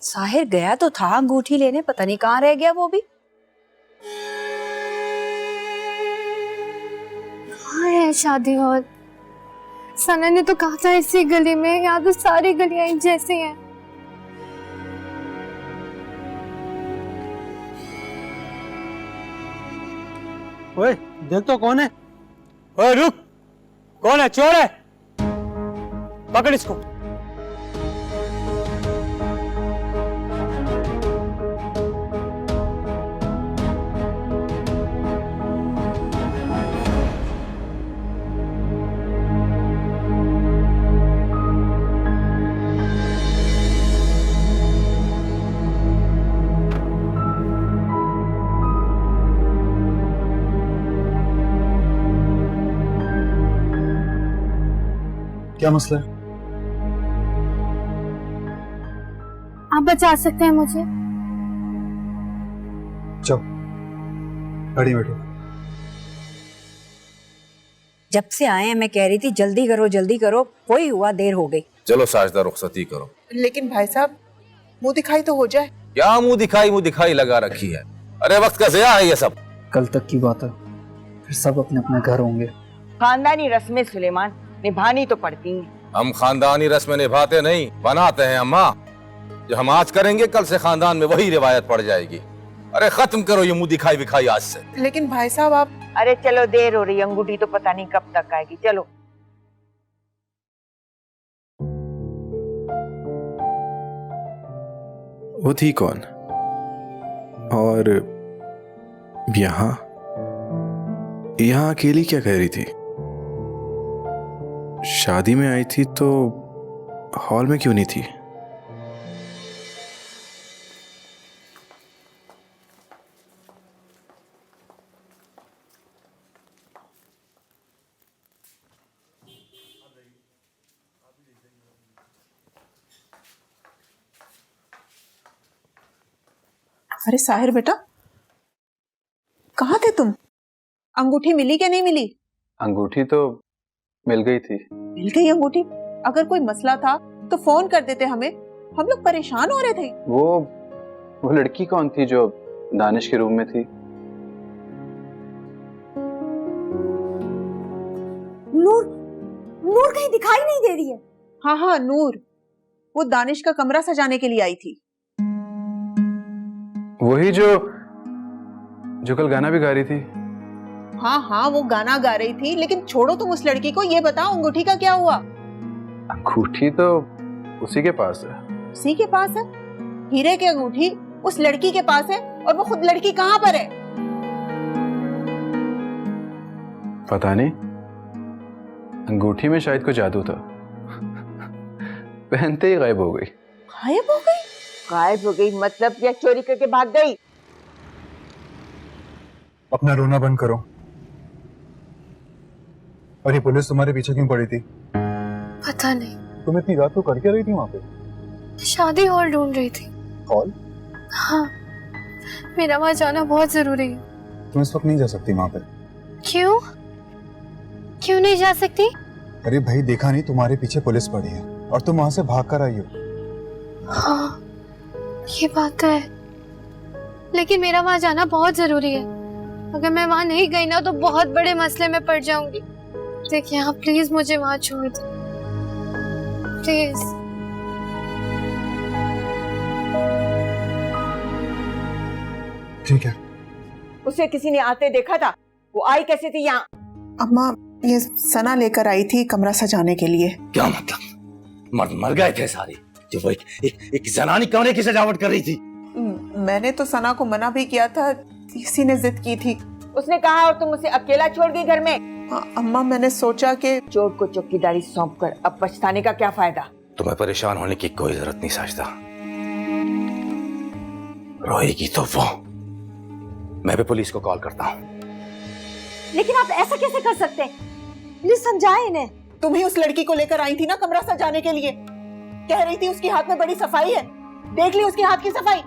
साहिर गया तो था अंगूठी लेने, पता नहीं कहाँ रह गया वो भी। हाँ है शादी हॉल। सना ने तो कहा था इसी गली में, यहाँ तो सारी गलियां एक जैसी हैं। ओए देख तो कौन है? ओए रुक, कौन है? चोर है, पकड़ इसको। क्या मसला है? आप बचा सकते हैं मुझे? चलो गाड़ी में बैठो। जब से आए हैं मैं कह रही थी जल्दी करो जल्दी करो, कोई हुआ देर हो गई। चलो साजदा रुखसती करो। लेकिन भाई साहब मुंह दिखाई तो हो जाए। क्या मुंह दिखाई लगा रखी है? अरे वक्त का ज़िया है ये सब। कल तक की बात है, फिर सब अपने अपने घर होंगे। खानदानी रस्में सुलेमान निभानी तो पड़ती हैं। हम खानदानी रस्में निभाते नहीं, बनाते हैं अम्मा। जो हम आज करेंगे कल से खानदान में वही रिवायत पड़ जाएगी। अरे खत्म करो ये मुंह दिखाई आज से। लेकिन भाई साहब आप। अरे चलो देर हो रही, अंगूठी तो पता नहीं कब तक आएगी। चलो वो थी कौन? और यहाँ अकेली क्या कह रही थी? शादी में आई थी तो हॉल में क्यों नहीं थी? अरे साहिर बेटा, कहाँ थे तुम? अंगूठी मिली क्या नहीं मिली? अंगूठी तो मिल गई थी। मिल गई अंगूठी? अगर कोई मसला था तो फोन कर देते हमें, हम लोग परेशान हो रहे थे। वो लड़की कौन थी जो दानिश के रूम में थी? नूर कहीं दिखाई नहीं दे रही है। हाँ हाँ नूर, वो दानिश का कमरा सजाने के लिए आई थी। वही जो कल गाना भी गा रही थी। हाँ हाँ वो गाना गा रही थी, लेकिन छोड़ो तुम उस लड़की को, ये बताओ अंगूठी का क्या हुआ? अंगूठी तो उसी के पास है। उसी के पास है? हीरे की अंगूठी उस लड़की के पास है, और वो खुद लड़की कहाँ पर है? पता नहीं, अंगूठी में शायद कोई जादू था। पहनते ही गायब हो गई। गायब हो गई? गायब हो गई मतलब या चोरी करके भाग गई? अपना रोना बंद करो। और ये पुलिस तुम्हारे पीछे क्यों पड़ी थी? पता नहीं। तुम इतनी रात को कर क्या रही थी वहां पे? शादी हॉल ढूंढ रही थी। हॉल? हाँ, मेरा वहां जाना बहुत जरूरी है। तुम इस वक्त नहीं जा सकती वहां पे। क्यों? क्यों नहीं जा सकती? अरे भाई देखा नहीं, तुम्हारे पीछे पुलिस पड़ी है और तुम वहां से भाग कर आई हो। हाँ, ये बात तो है, लेकिन मेरा वहां जाना बहुत जरूरी है। अगर मैं वहां नहीं गई ना तो बहुत बड़े मसले में पड़ जाऊंगी। देखिए आप प्लीज मुझे वहां छोड़ दो, प्लीज। ठीक है। उसे किसी ने आते देखा था? वो आई कैसे थी यहाँ? अम्मा, ये सना लेकर आई थी कमरा सजाने के लिए। क्या मतलब? मर गए थे सारे जो वो एक जनानी कमरे की सजावट कर रही थी। मैंने तो सना को मना भी किया था, इसी ने जिद की थी। उसने कहा और तुम उसे अकेला छोड़ गई घर में? अम्मा मैंने सोचा कि चोर को चौकीदारी सौंप कर अब पछताने का क्या फायदा? तुम्हें परेशान होने की कोई जरूरत नहीं साजिदा। रोएगी तो वो, मैं भी पुलिस को कॉल करता हूँ। लेकिन आप ऐसा कैसे कर सकते हैं? प्लीज समझाएं इन्हें। तुम ही उस लड़की को लेकर आई थी ना कमरा सजाने के लिए। कह रही थी उसके हाथ में बड़ी सफाई है, देख ली उसके हाथ की सफाई।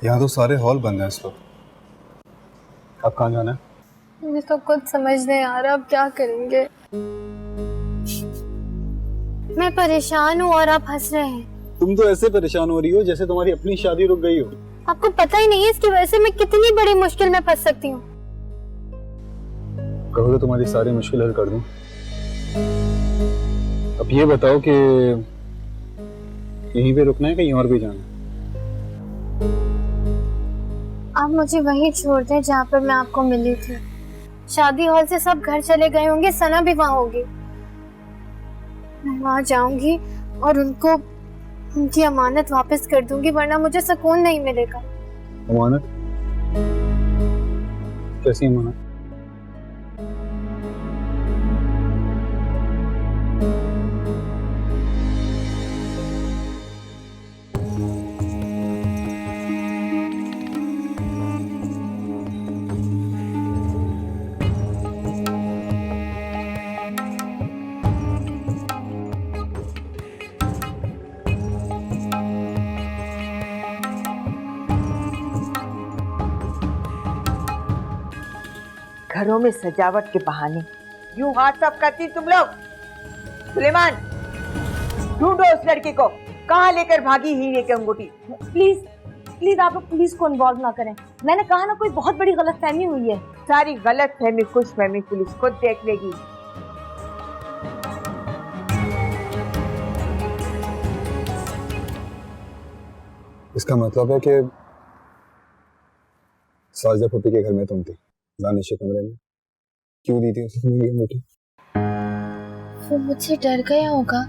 यहाँ तो सारे हॉल बंद हैं इस वक्त। आप कहाँ जाना है? मुझे तो कुछ समझ नहीं आ रहा, अब क्या करेंगे। मैं परेशान हूँ और आप हंस रहे हैं। तुम तो ऐसे परेशान हो रही हो जैसे तुम्हारी अपनी शादी रुक गई हो। आपको पता ही नहीं है इसकी वजह से मैं कितनी बड़ी मुश्किल में फंस सकती हूँ। कहो तो तुम्हारी सारी मुश्किल हल कर दूं। अब ये बताओ कि यहीं पे रुकना है कहीं और भी जाना? आप मुझे वहीं छोड़ दें जहाँ पर मैं आपको मिली थी। शादी हॉल से सब घर चले गए होंगे, सना भी वहाँ होगी। मैं वहाँ जाऊंगी और उनको उनकी अमानत वापस कर दूंगी, वरना मुझे सुकून नहीं मिलेगा। अमानत? कैसी अमानत? घरों में सजावट के बहाने यूं हाथ साफ करती तुम लोग। सुलेमान, ढूंढो उस लड़की को, कहाँ लेकर भागी हीरे की अंगूठी। प्लीज प्लीज आप लोग पुलिस को इन्वॉल्व ना करें। मैंने कहा ना, कोई बहुत बड़ी गलतफहमी हुई है। सारी गलतफहमी खुशफहमी पुलिस खुद देख लेगी। इसका मतलब है कि साजिदा फूफी के घर में तुम थी, दानिश के कमरे में। क्यों दी थी उसे तुम्हें ये अंगूठी? वो मुझसे डर गया होगा।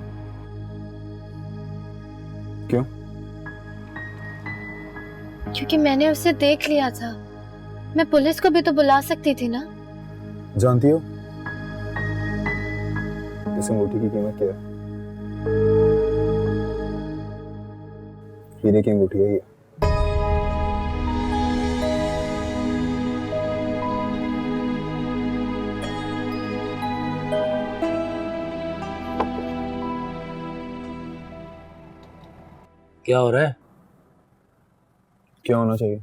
क्यों? क्योंकि मैंने उसे देख लिया था। मैं पुलिस को भी तो बुला सकती थी ना। जानती हो इस अंगूठी की कीमत क्या है? हीरे की अंगूठी है ये। क्या हो रहा है? क्या होना चाहिए?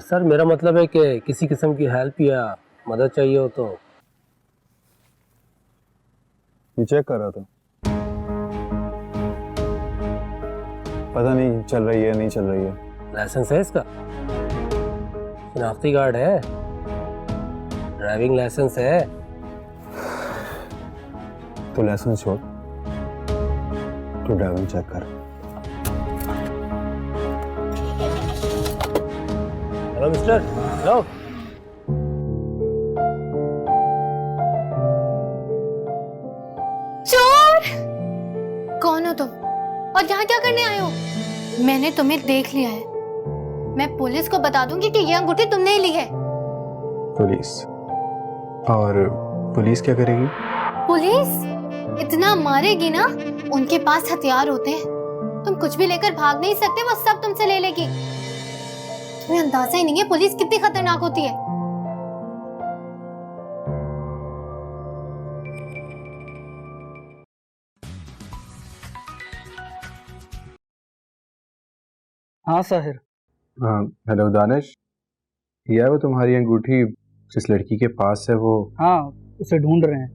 सर मेरा मतलब है कि किसी किस्म की हेल्प या मदद चाहिए हो तो। ये चेक कर रहा था, पता नहीं चल रही है नहीं चल रही है। लाइसेंस है इसका? शनाख्ती कार्ड है? ड्राइविंग लाइसेंस है? तो लाइसेंस छोड़, तो ड्राइविंग चेक कर। Hello mister, hello. चोर! कौन हो तुम और यहाँ क्या करने आए हो? मैंने तुम्हें देख लिया है। मैं पुलिस को बता दूंगी कि ये अंगूठी तुमने ही ली है। पुलिस? और पुलिस क्या करेगी? पुलिस इतना मारेगी ना, उनके पास हथियार होते हैं। तुम कुछ भी लेकर भाग नहीं सकते, वो सब तुमसे ले लेगी। तुम्हें अंदाजा ही नहीं है पुलिस कितनी खतरनाक होती है। हाँ साहिर। हाँ हेलो दानिश, ये है वो तुम्हारी अंगूठी जिस लड़की के पास है वो? हाँ, उसे ढूंढ रहे हैं।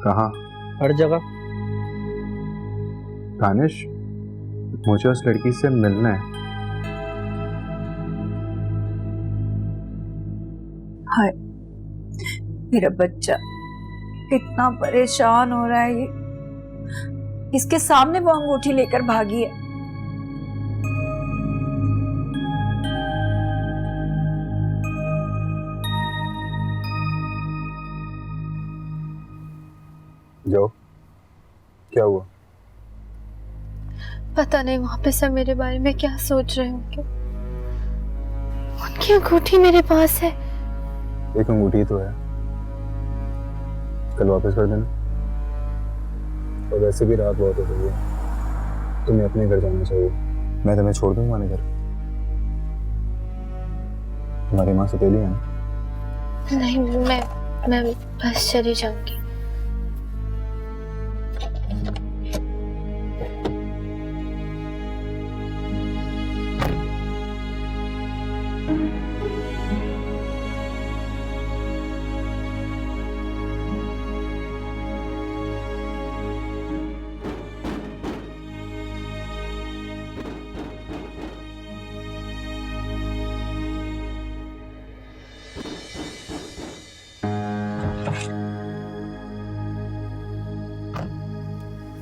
कहाँ? हर जगह। दानिश, मुझे उस लड़की से मिलना है। हाय मेरा बच्चा इतना परेशान हो रहा है, ये इसके सामने वो अंगूठी लेकर भागी है। जाओ, क्या हुआ? पता नहीं वहां पे सब मेरे बारे में क्या सोच रहे होंगे। उनकी अंगूठी मेरे पास है। एक अंगूठी तो है, कल वापस कर देना। और वैसे भी रात बहुत हो गई है, तुम्हें अपने घर जाना चाहिए। मैं तुम्हें छोड़ दूँ तुम्हारे घर? तुम्हारी माँ सतीली है ना? नहीं, मैं बस चली जाऊंगी।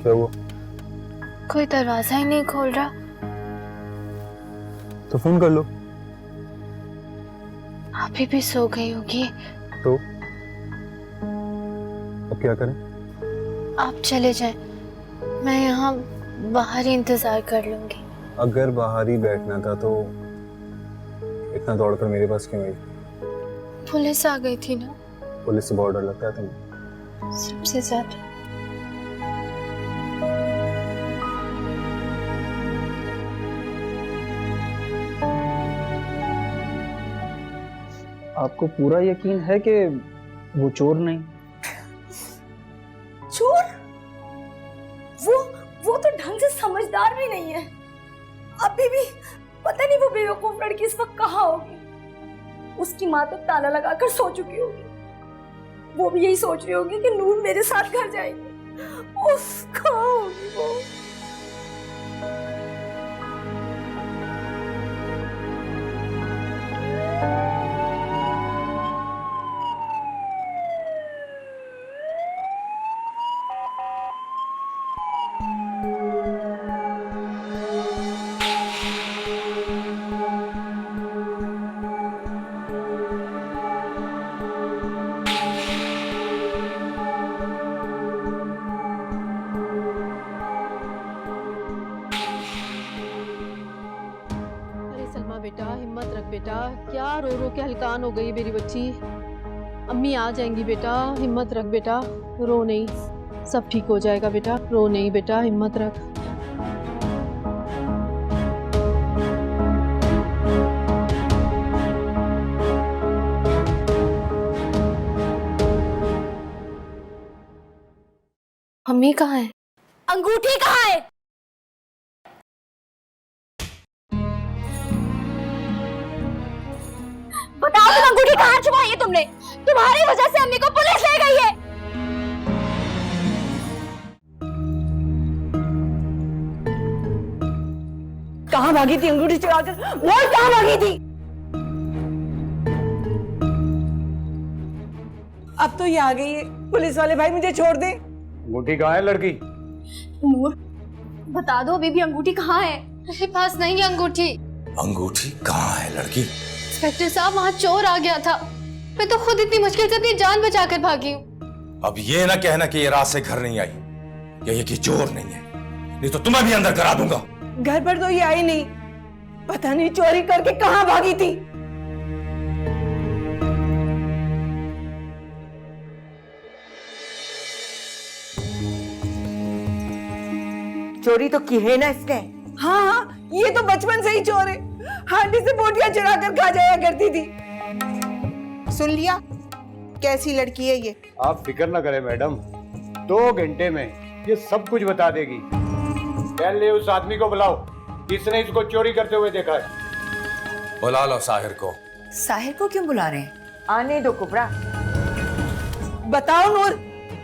क्या हुआ? कोई दरवाजा ही नहीं खोल रहा। तो फोन कर लो। अभी भी सो गई होगी। तो अब क्या करें? आप चले जाएं, मैं यहाँ बाहर ही इंतजार कर लूंगी। अगर बाहर ही बैठना था तो इतना दौड़कर मेरे पास क्यों आई? पुलिस आ गई थी ना। पुलिस से बहुत डर लगता है तुम्हें? सबसे ज्यादा। आपको पूरा यकीन है कि वो चोर नहीं? चोर? वो तो ढंग से समझदार भी नहीं है। अभी भी पता नहीं वो बेवकूफ लड़की इस वक्त कहाँ होगी। उसकी माँ तो ताला लगाकर सो चुकी होगी। वो भी यही सोच रही होगी कि नूर मेरे साथ घर जाएगी। उफ, कहाँ होगी वो? बेटा हिम्मत रख बेटा, क्या रो रो के हलकान हो गई मेरी बच्ची। अम्मी आ जाएंगी बेटा, हिम्मत रख बेटा, रो नहीं, सब ठीक हो जाएगा बेटा, रो नहीं बेटा, हिम्मत रख। अम्मी कहाँ है? अंगूठी कहाँ है? बताओ, तुम अंगूठी कहाँ छुपाई है तुमने? तुम्हारी वजह से अम्मी को पुलिस ले गई है। कहाँ भागी थी अंगूठी चुराकर? बोल, कहाँ भागी थी? अब तो ये आ गई है। पुलिस वाले भाई मुझे छोड़ दे। अंगूठी कहाँ है लड़की? नूर, बता दो अभी भी अंगूठी कहाँ है? मेरे पास नहीं है अंगूठी। अंगूठी कहाँ है लड़की? इंस्पेक्टर साहब, वहाँ चोर आ गया था। मैं तो खुद इतनी मुश्किल से अपनी जान बचाकर भागी हूँ। अब ये ना कहना कि ये रात से घर नहीं आई या ये कि चोर नहीं है, नहीं तो तुम्हें भी अंदर करा दूंगा। घर पर तो ये आई नहीं, पता नहीं चोरी करके कहाँ भागी थी। चोरी तो की है ना इसने? हाँ, ये तो बचपन से ही चोर है। हांडी से बोटियां चुरा कर खा जाया करती थी। सुन लिया, कैसी लड़की है ये? आप फिक्र ना करें मैडम, 2 घंटे में ये सब कुछ बता देगी। पहले उस आदमी को बुलाओ, किसने इसको चोरी करते हुए देखा है? बुला लो साहिर को। साहिर को क्यों बुला रहे हैं? आने दो कुबरा। बताओ नूर,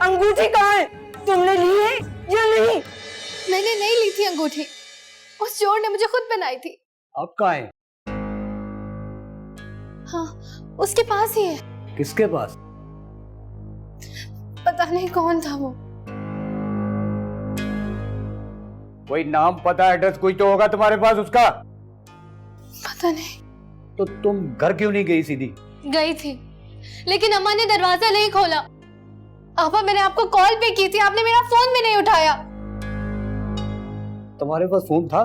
अंगूठी कहाँ है? तुमने ली है या नहीं? मैंने नहीं ली थी अंगूठी, उस चोर ने मुझे खुद बनाई थी। अब कहाँ है? हाँ, उसके पास ही है। किसके पास? पता नहीं कौन था वो। कोई नाम पता एड्रेस कोई तो होगा तुम्हारे पास उसका? पता नहीं। तो तुम घर क्यों नहीं गई सीधी? गई थी, लेकिन अम्मा ने दरवाजा नहीं खोला। आपा, मैंने आपको कॉल भी की थी, आपने मेरा फोन भी नहीं उठाया। तुम्हारे पास फोन था?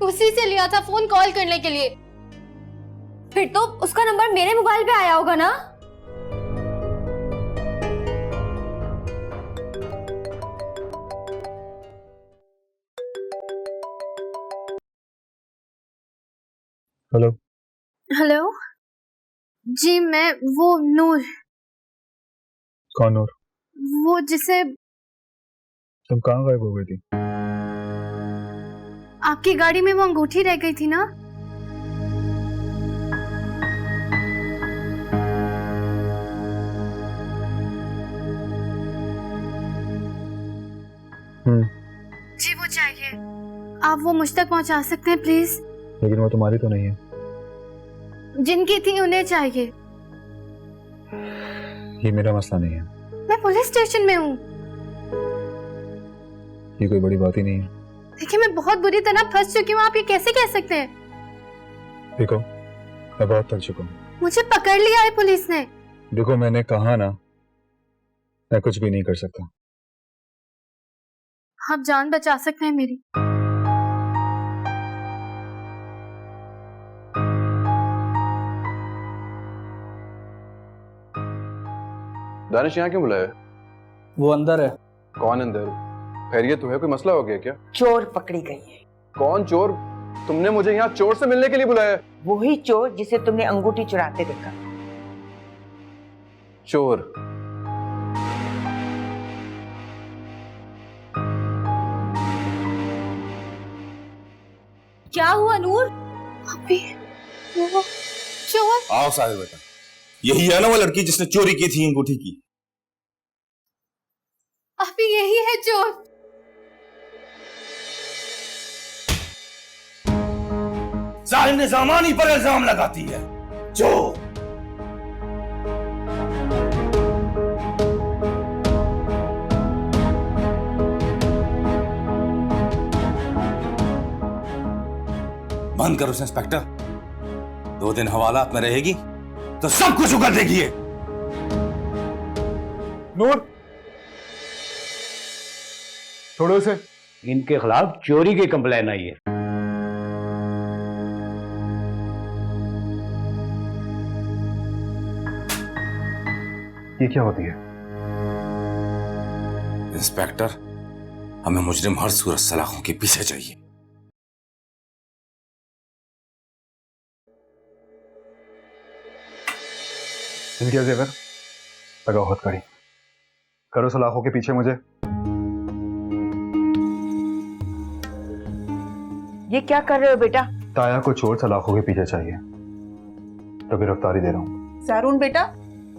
उसी से लिया था फोन कॉल करने के लिए। फिर तो उसका नंबर मेरे मोबाइल पे आया होगा ना? हेलो। हेलो जी, मैं वो नूर। कौन नूर? वो जिसे तुम कहाँ गायब हो गई थी? आपकी गाड़ी में वो अंगूठी रह गई थी ना? जी वो चाहिए। आप वो मुझ तक पहुंचा सकते हैं प्लीज? लेकिन वो तुम्हारी तो नहीं है। जिनकी थी उन्हें चाहिए। ये मेरा मसला नहीं है। मैं पुलिस स्टेशन में हूँ। ये कोई बड़ी बात ही नहीं है। देखिए, मैं बहुत बुरी तरह फंस चुकी हूँ। आप ये कैसे कह सकते हैं? देखो, मैं बहुत थक चुका हूँ। मुझे पकड़ लिया है पुलिस ने। देखो, मैंने कहा ना, मैं कुछ भी नहीं कर सकता। आप जान बचा सकते हैं मेरी। दानिश यहाँ क्यों बुलाया? वो अंदर है। कौन अंदर? खैरियत तो है? कोई मसला हो गया क्या? चोर पकड़ी गई है। कौन चोर? तुमने मुझे यहाँ चोर से मिलने के लिए बुलाया? वही चोर जिसे तुमने अंगूठी चुराते देखा। चोर? क्या हुआ नूर? अभी वो चोर। आओ साहिर बेटा, यही है ना वो लड़की जिसने चोरी की थी अंगूठी की? अभी यही है चोर। साहिर ने सामानी पर इल्जाम लगाती है। चोर। बंद करो उसे इंस्पेक्टर। 2 दिन हवालात में रहेगी तो सब कुछ उगल देगी। नूर, छोड़ो उसे। इनके खिलाफ चोरी की कंप्लेन आई है। ये क्या होती है? इंस्पेक्टर, हमें मुजरिम हर सूरत सलाखों के पीछे चाहिए। इनके जेवर लगाओ हथकड़ी, करो सलाखों के पीछे मुझे। ये क्या कर रहे हो बेटा? ताया को चोर सलाखों के पीछे चाहिए, तो गिरफ्तारी दे रहा हूँ। सारून बेटा,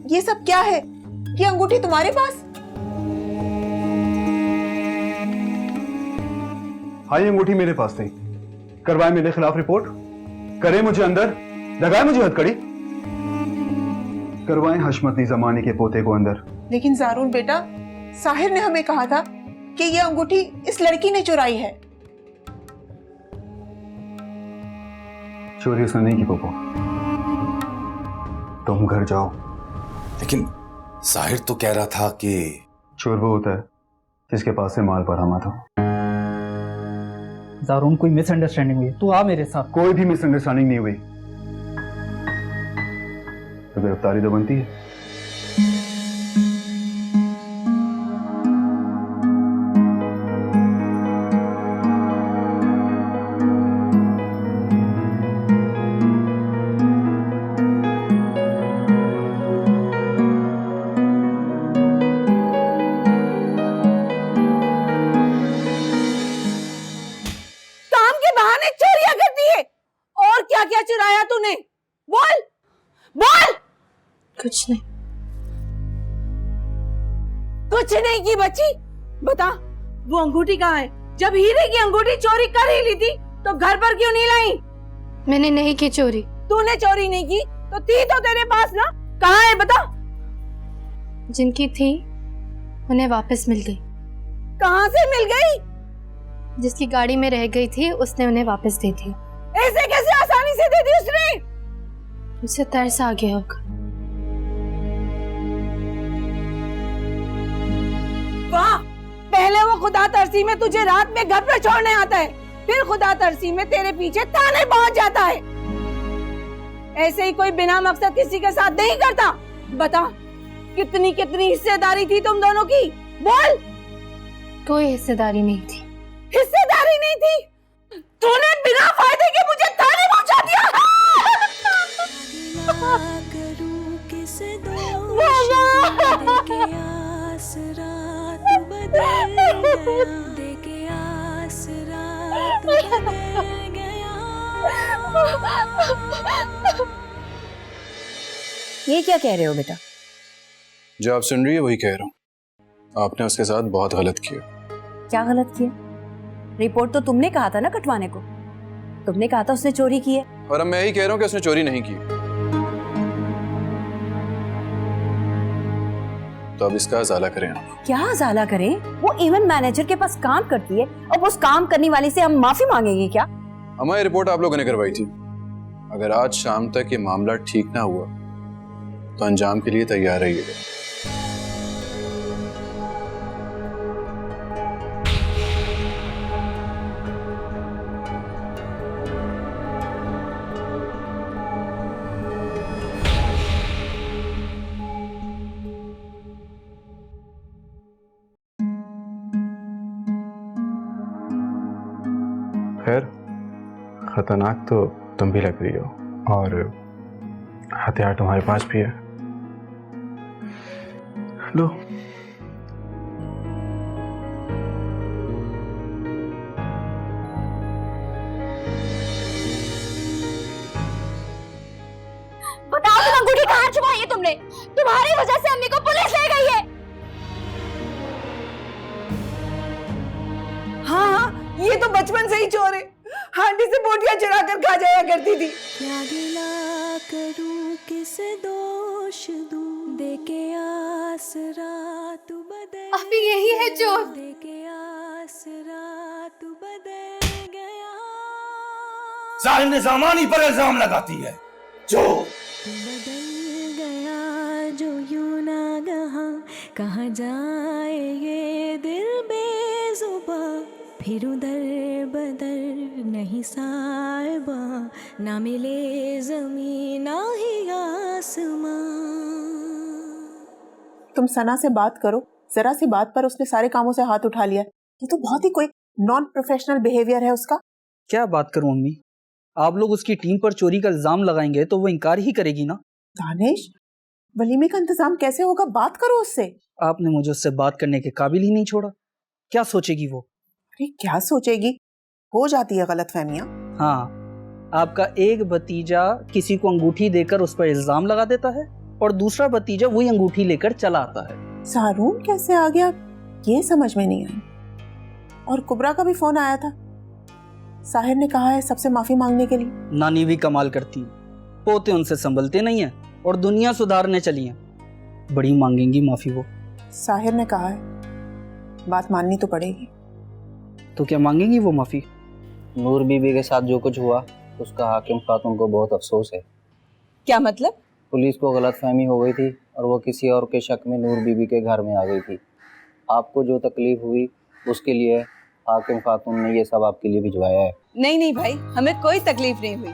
ये सब क्या है? ये अंगूठी तुम्हारे पास? हाँ, ये अंगूठी मेरे पास थी। करवाए मेरे खिलाफ रिपोर्ट, करे मुझे अंदर, लगाए मुझे हथकड़ी, करवाएं हशमती जमाने के पोते को अंदर। लेकिन जारून बेटा, साहिर ने हमें कहा था कि ये अंगूठी इस लड़की ने चुराई है। चोरी उसने नहीं की पोपो, तुम घर जाओ। लेकिन साहिर तो कह रहा था कि चोर वो होता है जिसके पास से माल बरामद हो। जारून, कोई मिसअंडरस्टैंडिंग हुई? तू आ मेरे साथ। कोई भी मिसअंडरस्टैंडिंग नहीं हुई, तो गिरफ्तारी तो बनती है। काम के बहाने चोरियां क्या चुराया तूने? बोल बोल। कुछ नहीं। कुछ नहीं की बच्ची, बता वो अंगूठी कहाँ है? जब हीरे की अंगूठी चोरी कर ही ली थी तो घर पर क्यों नहीं लाई? मैंने नहीं की चोरी। तूने चोरी नहीं की तो थी तो तेरे पास ना, कहाँ है बता? जिनकी थी उन्हें वापस मिल गई। कहाँ से मिल गई? जिसकी गाड़ी में रह गई थी उसने उन्हें वापस दे दी। ऐसे कैसे आसानी से दे दी उसने? उसे तरस आ गया होगा। वाह, पहले वो खुदा तरसी में तुझे रात में घर पे छोड़ने आता है, फिर खुदा तरसी में तेरे पीछे थाने पहुंच जाता है। ऐसे ही कोई बिना मकसद किसी के साथ नहीं करता। बता कितनी कितनी हिस्सेदारी थी तुम दोनों की? बोल। कोई हिस्सेदारी नहीं थी। हिस्सेदारी नहीं थी? तूने बिना फायदे के मुझे थाने पहुंचा दिया। ये क्या कह रहे हो बेटा? जो आप सुन रही है वही कह रहा हूँ। आपने उसके साथ बहुत गलत किया। क्या गलत किया? रिपोर्ट तो तुमने कहा था ना कटवाने को। तुमने कहा था उसने चोरी की है। और अब मैं यही कह रहा हूँ कि उसने चोरी नहीं की। तो अब इसका अजाला करें आप। क्या अजाला करें? वो इवेंट मैनेजर के पास काम करती है और उस काम करने वाली से हम माफी मांगेंगे क्या? हमारी रिपोर्ट आप लोगों ने करवाई थी। अगर आज शाम तक ये मामला ठीक ना हुआ तो अंजाम के लिए तैयार रहिएगा। खैर, खतरनाक तो तुम भी लग रही हो और हथियार तुम्हारे पास भी है। लो। बताओ तुम अंगूठी कहाँ छुपाई है तुमने? तुम्हारी वजह से अम्मी को पुलिस ले गई है। हाँ, ये तो बचपन से ही चोर है। हांडी से बोटियां चुरा कर खा जाया करती थी। क्या गिला करूं किसे दोष दूं, देके आसरा तू बदल। अभी यही है चोर। देके आसरा तू बदल गया। साहिब ने सामानी पर इल्जाम लगाती है। जो बदल गया जो यूं ना गहा, कहाँ जाए ये दिल बेजुबां, फिर उधर बदर नहीं साहिबा, ना मिले जमीन ना ही आसमां। तुम सना से बात करो, जरा सी बात पर उसने सारे कामों से हाथ उठा लिया। ये तो बहुत ही कोई नॉन प्रोफेशनल बिहेवियर है उसका। क्या बात करूं अम्मी, आप लोग उसकी टीम पर चोरी का इल्जाम लगाएंगे तो वो इनकार ही करेगी ना। दानिश, वलीमे का इंतजाम कैसे होगा? बात करो उससे। आपने मुझे उससे बात करने के काबिल ही नहीं छोड़ा। क्या सोचेगी वो? अरे क्या सोचेगी, हो जाती है गलतफहमियां। हाँ, आपका एक भतीजा किसी को अंगूठी देकर उस पर इल्जाम लगा देता है और दूसरा भतीजा वही अंगूठी लेकर चला आता है। सारून कैसे आ गया ये समझ में नहीं आई। और कुबरा का भी फोन आया था। साहिर ने कहा है सबसे माफी मांगने के लिए। नानी भी कमाल करती है, पोते उनसे संभलते नहीं है और दुनिया सुधारने चली है। बड़ी मांगेंगी माफी वो। साहिर ने कहा है, बात माननी तो पड़ेगी। तो क्या मांगेंगी वो माफी? नूर बीबी के साथ जो कुछ हुआ उसका हाकिम खातून को बहुत अफसोस है। क्या मतलब? पुलिस को गलतफहमी हो गई थी और वो किसी और के शक में नूर बीबी के घर में आ गई थी। आपको जो तकलीफ हुई उसके लिए हाकिम खातून ने ये सब आपके लिए भिजवाया है। नहीं नहीं भाई, हमें कोई तकलीफ नहीं हुई।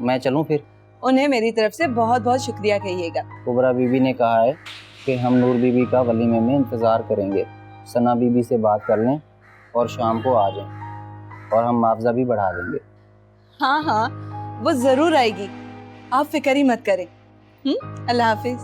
मैं चलूं फिर? उन्हें मेरी तरफ से बहुत बहुत शुक्रिया कहिएगा। कुबरा बीबी ने कहा है कि हम नूर बीबी का वलीमे में इंतज़ार करेंगे। सना बीबी से बात कर लें और शाम को आ जाएं और हम मुआवजा भी बढ़ा देंगे। हाँ हाँ, वो जरूर आएगी, आप फिक्र ही मत करें। अल्लाह हाफिज।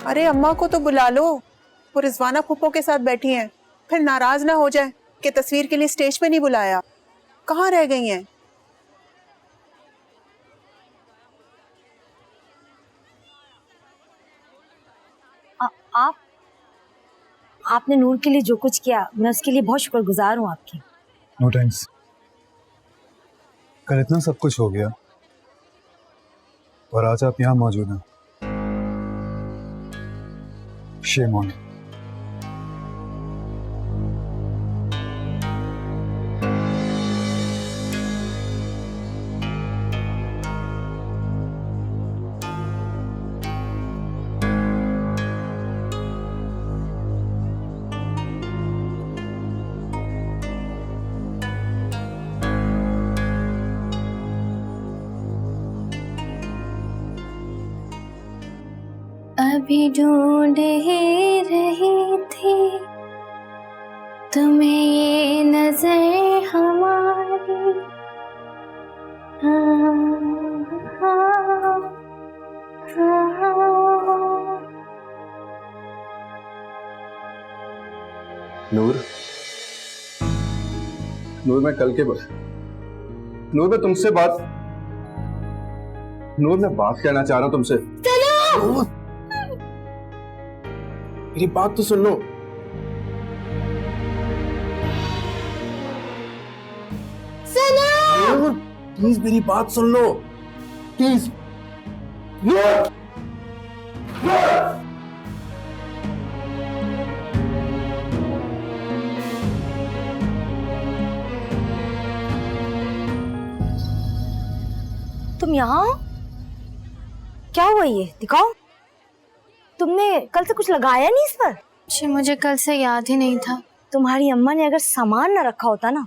अरे अम्मा को तो बुला लो, वो रिजवाना फूफो के साथ बैठी हैं, फिर नाराज ना हो जाए कि तस्वीर के लिए स्टेज पे नहीं बुलाया। कहाँ रह गई हैं? आपने नूर के लिए जो कुछ किया, मैं उसके लिए बहुत शुक्रगुजार हूँ आपकी। No thanks. कल इतना सब कुछ हो गया और आज आप यहाँ मौजूद हैं। Shame on you. अभी ढूंढ ही रही थी तुम्हें ये नजर हमारी, नूर, नूर मैं कल के बाद, नूर मैं तुमसे बात, नूर मैं बात कहना चाह रहा हूँ तुमसे। नूर, मेरी बात तो सुन लो। नूर, प्लीज मेरी बात सुन लो, प्लीज। नूर, नूर। तुम यहाँ? क्या हुआ ये? दिखाओ। तुमने कल से कुछ लगाया नहीं इस पर? जी मुझे कल से याद ही नहीं था। तुम्हारी अम्मा ने अगर सामान ना रखा होता ना,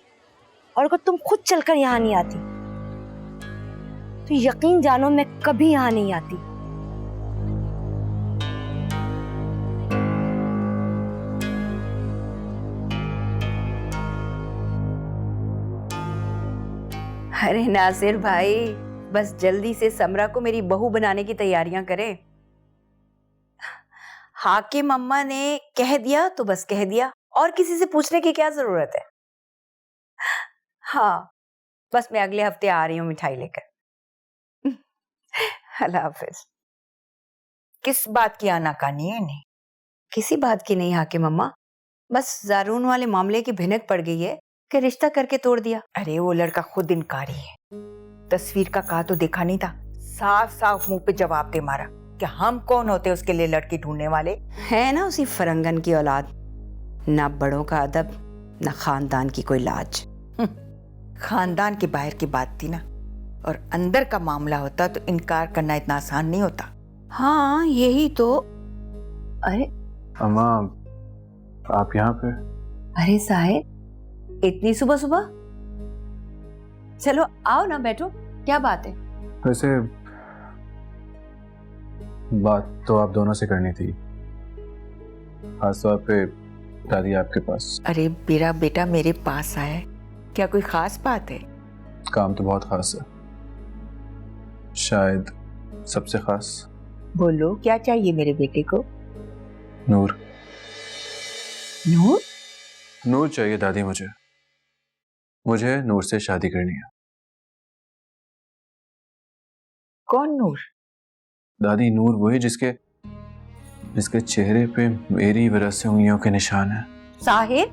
और अगर तुम खुद चलकर यहाँ नहीं आती, तो यकीन जानो मैं कभी यहाँ नहीं आती। अरे नासिर भाई, बस जल्दी से समरा को मेरी बहू बनाने की तैयारियां करें। हाकिम अम्मा ने कह दिया तो बस कह दिया, और किसी से पूछने की क्या जरूरत है। हाँ, बस मैं अगले हफ्ते आ रही हूँ मिठाई लेकर। अल्लाह हाफिज। किस बात की आनाकानी है? नहीं, किसी बात की नहीं हाकिम अम्मा, बस जारून वाले मामले की भिनक पड़ गई है कि रिश्ता करके तोड़ दिया। अरे वो लड़का खुद इनकारी है, तस्वीर का कहा तो देखा नहीं था, साफ साफ मुंह पे जवाब दे मारा कि हम कौन होते उसके लिए लड़की ढूंढने वाले। है ना उसी फरंगन की औलाद, ना बड़ों का अदब ना खानदान की कोई लाज। खानदान के बाहर की बात थी ना, और अंदर का मामला होता तो इनकार करना इतना आसान नहीं होता। हाँ यही तो। अरे अम्मा, आप यहाँ पे? अरे साहिब, इतनी सुबह सुबह? चलो आओ ना, बैठो। क्या बात है? वैसे बात तो आप दोनों से करनी थी, खासतौर पे दादी आपके पास। अरे मेरा बेटा मेरे पास आया, क्या कोई खास बात है? काम तो बहुत खास है, शायद सबसे खास। बोलो, क्या चाहिए मेरे बेटे को? नूर। नूर? नूर चाहिए दादी मुझे नूर से शादी करनी है। कौन नूर? दादी नूर वही जिसके चेहरे पे मेरी वजह से उंगलियों के निशान है। साहिब?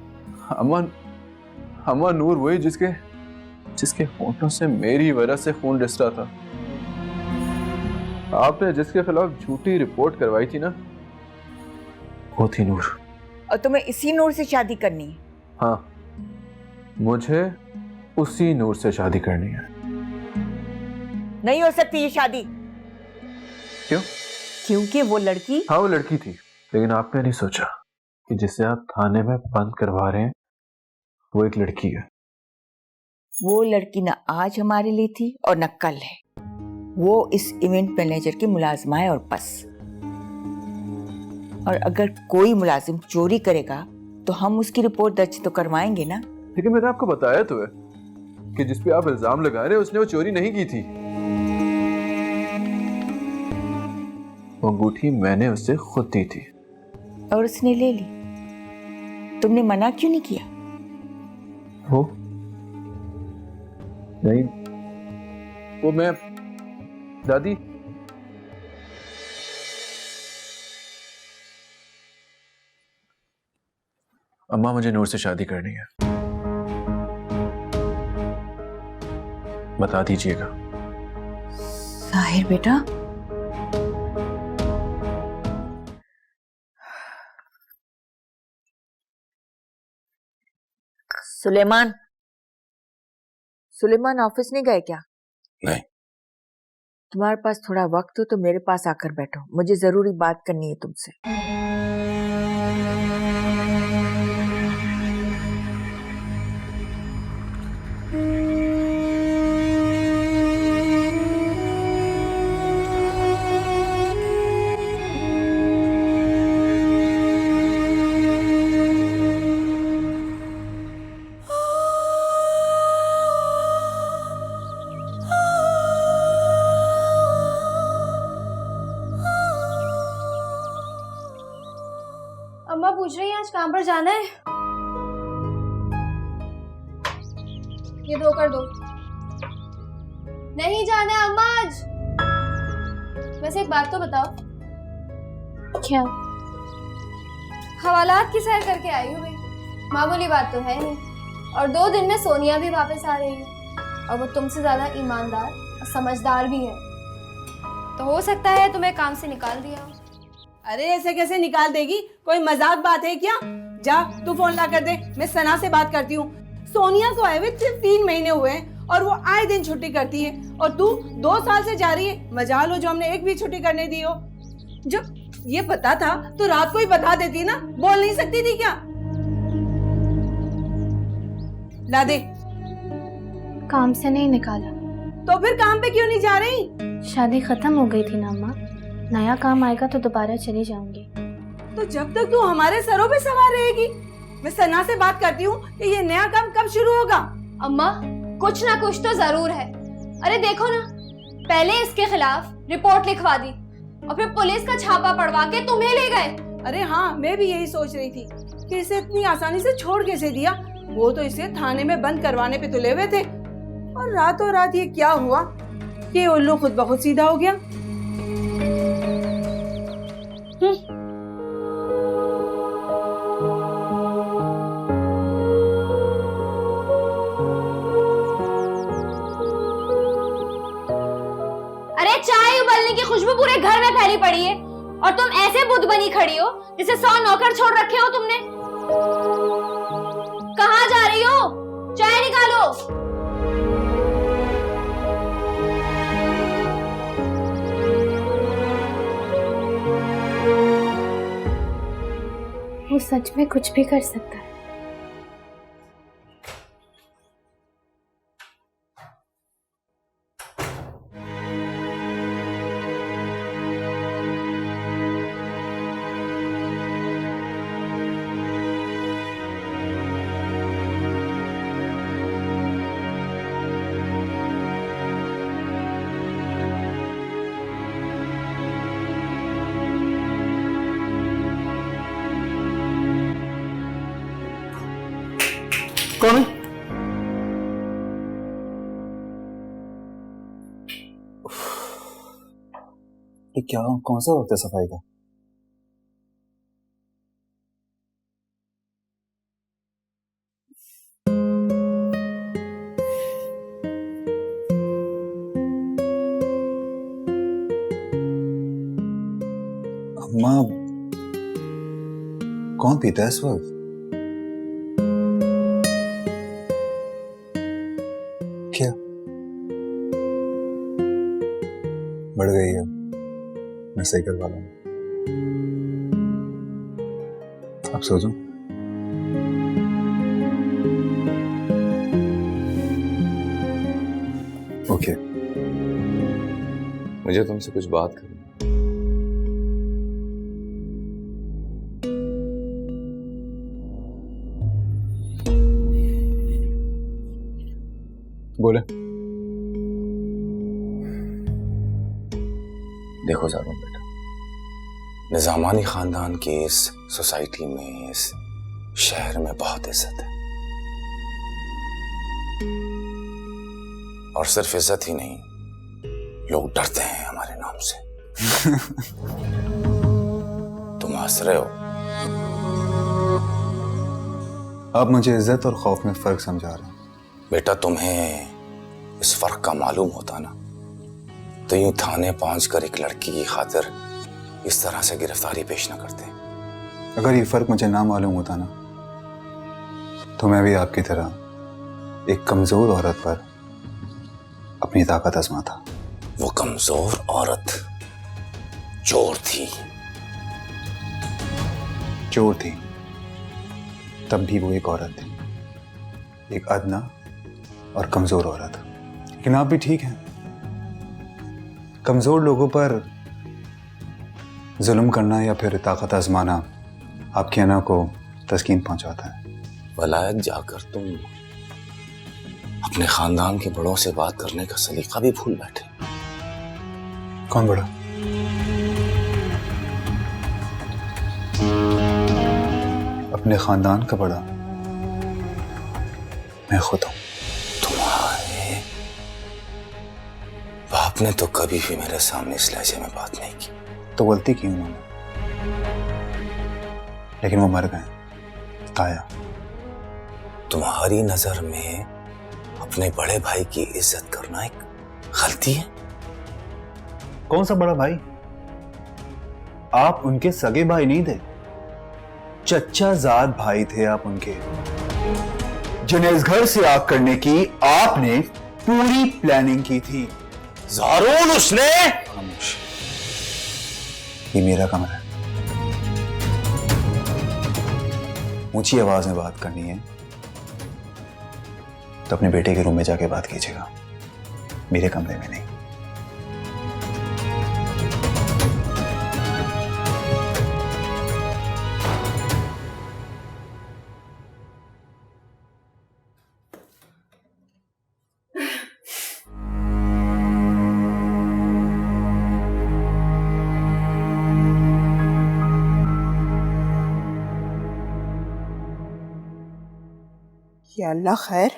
अम्मा नूर वही जिसके होंठों से मेरी वजह से खून रिस रहा था। आपने जिसके खिलाफ झूठी रिपोर्ट करवाई थी ना, वो थी नूर। और तुम्हें इसी नूर से शादी करनी है? हाँ, मुझे उसी नूर से शादी करनी है। नहीं हो सकती ये शादी। क्यों? क्योंकि वो लड़की। हाँ वो लड़की थी, लेकिन आपने नहीं सोचा कि जिसे आप थाने में बंद करवा रहे हैं वो एक लड़की है। वो लड़की न आज हमारे लिए थी और न कल है। वो इस इवेंट मैनेजर की मुलाजमा है और बस। और अगर कोई मुलाजिम चोरी करेगा तो हम उसकी रिपोर्ट दर्ज तो करवाएंगे ना। लेकिन मैंने आपको बताया तो है कि जिस पे आप इल्जाम लगा रहे हैं उसने वो चोरी नहीं की थी। वो अंगूठी मैंने उससे खुद दी थी। और उसने ले ली, तुमने मना क्यों नहीं किया? वो नहीं, वो मैं दादी, अम्मा मुझे नूर से शादी करनी है, बता दीजिएगा। साहिर बेटा, सुलेमान, सुलेमान ऑफिस नहीं गए क्या? नहीं। तुम्हारे पास थोड़ा वक्त हो तो मेरे पास आकर बैठो, मुझे जरूरी बात करनी है तुमसे। अम्मा पूछ रही है आज काम पर जाना है? ये दो कर दो। नहीं जाना है अम्मा आज। वैसे एक बात तो बताओ। क्या? हवालात की सैर करके आई हूँ भाई, मामूली बात तो है नहीं। और 2 दिन में सोनिया भी वापस आ रही है और वो तुमसे ज्यादा ईमानदार और समझदार भी है, तो हो सकता है तुम्हें काम से निकाल दिया हो। अरे ऐसे कैसे निकाल देगी? कोई मजाक बात है क्या? जा तू फोन ला कर दे, मैं सना से बात करती हूँ। सोनिया को आए हुए सिर्फ 3 महीने हुए हैं और वो आए दिन छुट्टी करती है, और तू 2 साल से जा रही है। मजाल हो जो हमने एक भी छुट्टी करने दी हो। जब ये पता था तो रात को ही बता देती ना, बोल नहीं सकती थी क्या? ला दे। काम से नहीं निकाला। तो फिर काम पे क्यों नहीं जा रही? शादी खत्म हो गई थी ना अम्मा, नया काम आएगा तो दोबारा चली जाऊंगी। तो जब तक तू हमारे सरों पे सवार रहेगी। मैं सना से बात करती हूँ कि ये नया काम कब शुरू होगा। अम्मा कुछ ना कुछ तो जरूर है। अरे देखो ना, पहले इसके खिलाफ रिपोर्ट लिखवा दी और फिर पुलिस का छापा पड़वा के तुम्हें ले गए। अरे हाँ, मैं भी यही सोच रही थी कि इसे इतनी आसानी से छोड़ कैसे दिया। वो तो इसे थाने में बंद करवाने पे तुले हुए थे, और रातों रात ये क्या हुआ कि उल्लू खुद ब खुद सीधा हो गया। अरे चाय उबलने की खुशबू पूरे घर में फैली पड़ी है और तुम ऐसे बुद्ध बनी खड़ी हो जिसे 100 नौकर छोड़ रखे हो तुमने। कहाँ जा रही हो? चाय निकालो। वो सच में कुछ भी कर सकता है। कौन है? ये क्या, कौन सा वक्त है सफाई का? अम्मा, कौन पीता है इस वक्त? क्या बढ़ गई है? मैं सही करवा लूंगा, आप सो जाओ। ओके, मुझे तुमसे कुछ बात करनी। बोले। देखो सारुण बेटा, निजामानी खानदान की इस सोसाइटी में, इस शहर में बहुत इज्जत है। और सिर्फ इज्जत ही नहीं, लोग डरते हैं हमारे नाम से। तुम हंस रहे हो। आप मुझे इज्जत और खौफ में फर्क समझा रहे हैं। बेटा, तुम्हें इस फर्क का मालूम होता ना तो यूं थाने पहुंच कर एक लड़की की खातिर इस तरह से गिरफ्तारी पेश न करते। अगर ये फर्क मुझे ना मालूम होता ना तो मैं भी आपकी तरह एक कमजोर औरत पर अपनी ताकत आजमाता। वो कमजोर औरत चोर थी। चोर थी, तब भी वो एक औरत थी, एक अदना और कमजोर औरत। लेकिन आप भी ठीक हैं। कमजोर लोगों पर जुल्म करना या फिर ताकत आजमाना आपकी अना को तस्कीन पहुंचाता है। वलायत जाकर तुम अपने खानदान के बड़ों से बात करने का सलीका भी भूल बैठे। कौन बड़ा? अपने खानदान का बड़ा मैं खुद हूं। तुम्हारे बाप ने तो कभी भी मेरे सामने इस लहजे में बात नहीं की। तो गलती की उन्होंने, लेकिन वो मर गए। ताया, तुम्हारी नजर में अपने बड़े भाई की इज्जत करना एक गलती है? कौन सा बड़ा भाई? आप उनके सगे भाई नहीं थे, चच्चा जाद भाई थे आप उनके, जिन्हें इस घर से आग करने की आपने पूरी प्लानिंग की थी। ज़ारून उसने। खामोश, ये मेरा कमरा है। ऊंची आवाज में बात करनी है तो अपने बेटे के रूम में जाके बात कीजिएगा, मेरे कमरे में नहीं। या अल्लाह खैर।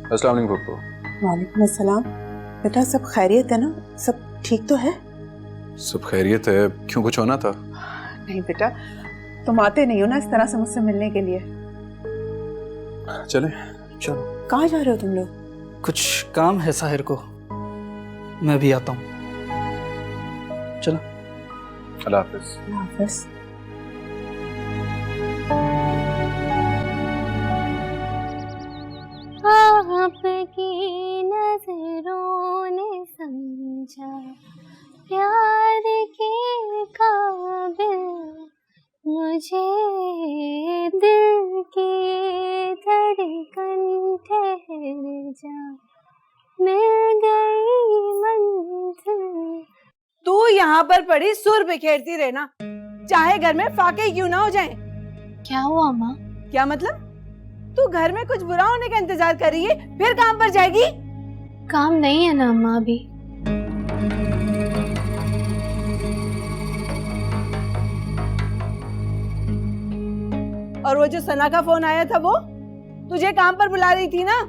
अस्सलाम वालेकुम पप्पू। वालेकुम अस्सलाम। बेटा सब खैरियत है ना? सब ठीक तो है? सब खैरियत है। क्यों, कुछ होना था? नहीं बेटा, तुम आते नहीं हो ना इस तरह से मुझसे मिलने के लिए। चले चलो। कहाँ जा रहे हो तुम लोग? कुछ काम है साहिर को, मैं भी आता हूँ। चलो। अल्लाह हाफिज। अल्लाह हाफिज। आपकी नजरों ने समझा प्यार के काबिल मुझे, दिल की धड़कन ठहर जा, मिल गई मंजिल। तू यहाँ पर पड़ी सुर बिखेरती रहना, चाहे घर में फाके क्यों ना हो जाएं। क्या हुआ माँ? क्या मतलब? तू घर में कुछ बुरा होने का इंतजार कर रही है, फिर काम पर जाएगी? काम नहीं है ना माँ अभी। और वो जो सना का फोन आया था, वो तुझे काम पर बुला रही थी ना?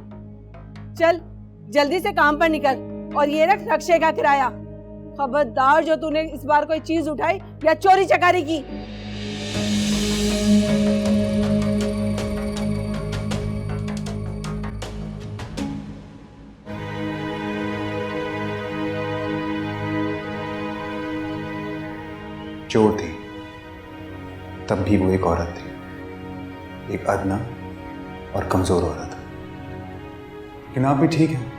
चल जल्दी से काम पर निकल और ये रख रक्षे का किराया। खबरदार जो तूने इस बार कोई चीज उठाई या चोरी चकारी की। चोर थी, तब भी वो एक औरत थी, एक अदना और कमजोर औरत। लेकिन आप भी ठीक हैं।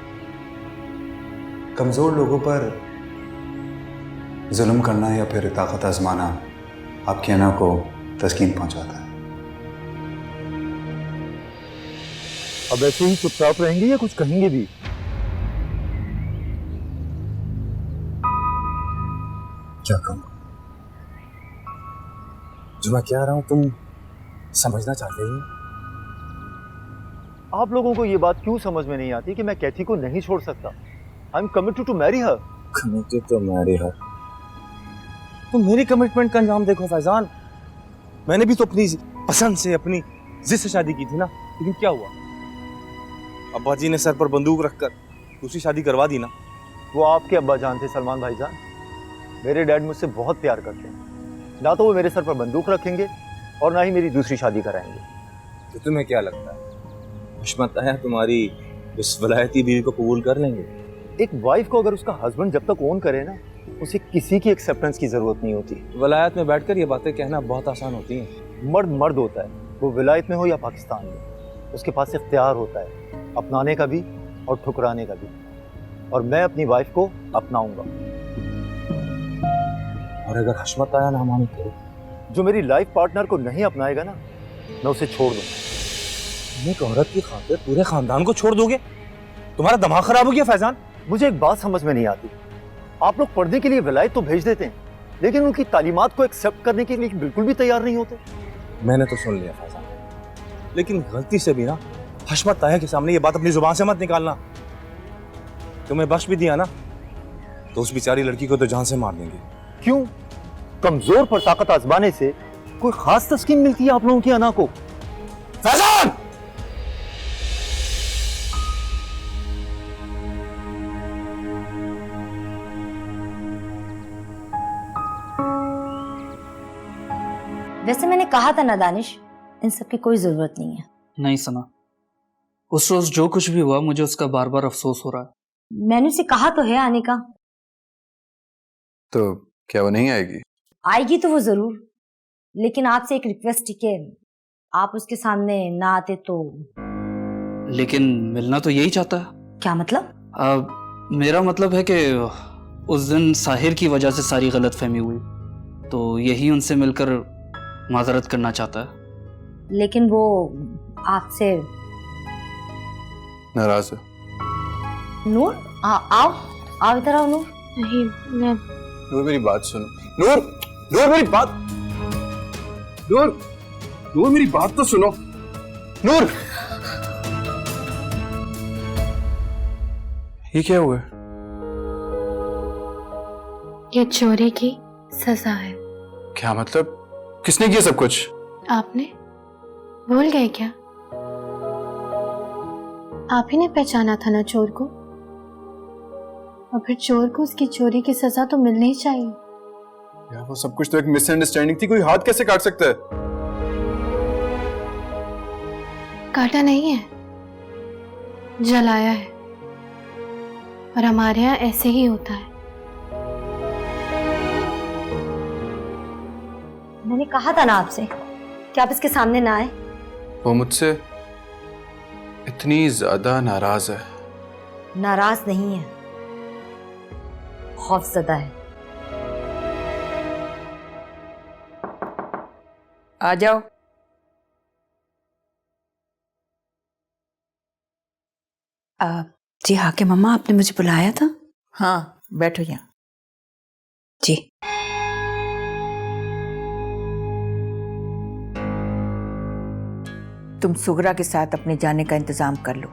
कमजोर लोगों पर जुल्म करना या फिर ताकत आजमाना आपकी अना को तस्कीन पहुंचाता है। अब ऐसे ही चुपचाप रहेंगे या कुछ कहेंगे भी? क्या कहूँ? जो मैं कह रहा हूं तुम समझना चाहते हो? आप लोगों को ये बात क्यों समझ में नहीं आती कि मैं कैथी को नहीं छोड़ सकता? I am committed to marry her. Committed to marry her? तो मेरी कमिटमेंट का अंजाम देखो फैजान। मैंने भी तो अपनी पसंद से, अपनी जिद से शादी की थी ना, लेकिन क्या हुआ? अब्बा जी ने सर पर बंदूक रखकर दूसरी शादी करवा दी ना। वो आपके अब्बा जान थे सलमान भाईजान। मेरे डैड मुझसे बहुत प्यार करते हैं। ना तो वो मेरे सर पर बंदूक रखेंगे और ना ही मेरी दूसरी शादी कराएंगे। तो तुम्हें क्या लगता है हुश्मत है तुम्हारी इस वलायती बीवी को कबूल कर लेंगे? एक वाइफ को अगर उसका हस्बैंड जब तक ओन करे ना, उसे किसी की एक्सेप्टेंस की जरूरत नहीं होती। वलायत में बैठकर ये बातें कहना बहुत आसान होती हैं। मर्द मर्द होता है, वो विलायत में हो या पाकिस्तान में। उसके पास इख्तियार होता है अपनाने का भी और ठुकराने का भी। और मैं अपनी वाइफ को अपनाऊंगा। और अगर हशमत आया ना मानी तो? जो मेरी लाइफ पार्टनर को नहीं अपनाएगा ना, मैं उसे छोड़ दूंगा। एक औरत की खातिर पूरे खानदान को छोड़ दोगे? तुम्हारा दिमाग खराब हो गया फैजान? मुझे एक बात समझ में नहीं आती। आप लोग पढ़ने के लिए विलायत तो भेज देते हैं, लेकिन उनकी तालीमात को एक्सेप्ट करने के लिए बिल्कुल भी तैयार नहीं होते। मैंने तो सुन लिया फैजान, लेकिन गलती से भी ना हशमत ताया के सामने ये बात अपनी जुबान से मत निकालना। तुम्हें बख्श भी दिया ना तो उस बेचारी लड़की को तो जान से मार देंगे। क्यों? कमजोर पर ताकत आजमाने से कोई खास तस्कीन मिलती है आप लोगों की अना को? फैजान! वैसे मैंने कहा था ना दानिश, इन सब की कोई जरूरत नहीं है। नहीं सना, उस रोज जो कुछ भी हुआ मुझे उसका बार बार अफसोस हो रहा है। मैंने उसे कहा तो है आने का। तो क्या वो नहीं आएगी? आएगी तो वो जरूर, लेकिन आपसे एक रिक्वेस्ट है, आप उसके सामने ना आते तो। लेकिन मिलना तो यही चाहता है। क्या मतलब? मेरा मतलब है कि उस दिन साहिर की वजह से सारी गलतफहमी हुई, तो यही उनसे मिलकर माजरत करना चाहता है। लेकिन वो आपसे नाराज है। नूर आओ इधर आओ। नूर नहीं, मैं नूर मेरी बात सुनो। नूर नूर मेरी बात, नूर मेरी बात तो सुनो। नूर, ये क्या हुआ? ये चोरी की सजा है। क्या मतलब? किसने किया सब कुछ? आपने भूल गए क्या? आप ही ने पहचाना था ना चोर को, और फिर चोर को उसकी चोरी की सजा तो मिलनी ही चाहिए। यार वो सब कुछ तो एक मिसअंडरस्टैंडिंग थी, कोई हाथ कैसे काट सकता है? काटा नहीं है, जलाया है। और हमारे यहाँ ऐसे ही होता है। मैंने कहा था ना आपसे कि आप इसके सामने ना आए। वो मुझसे इतनी ज्यादा नाराज है। नाराज नहीं है, खौफजदा है। आ जाओ। जी हाँ के मम्मा, आपने मुझे बुलाया था? हाँ, बैठो यहाँ। जी। तुम सुगरा के साथ अपने जाने का इंतजाम कर लो,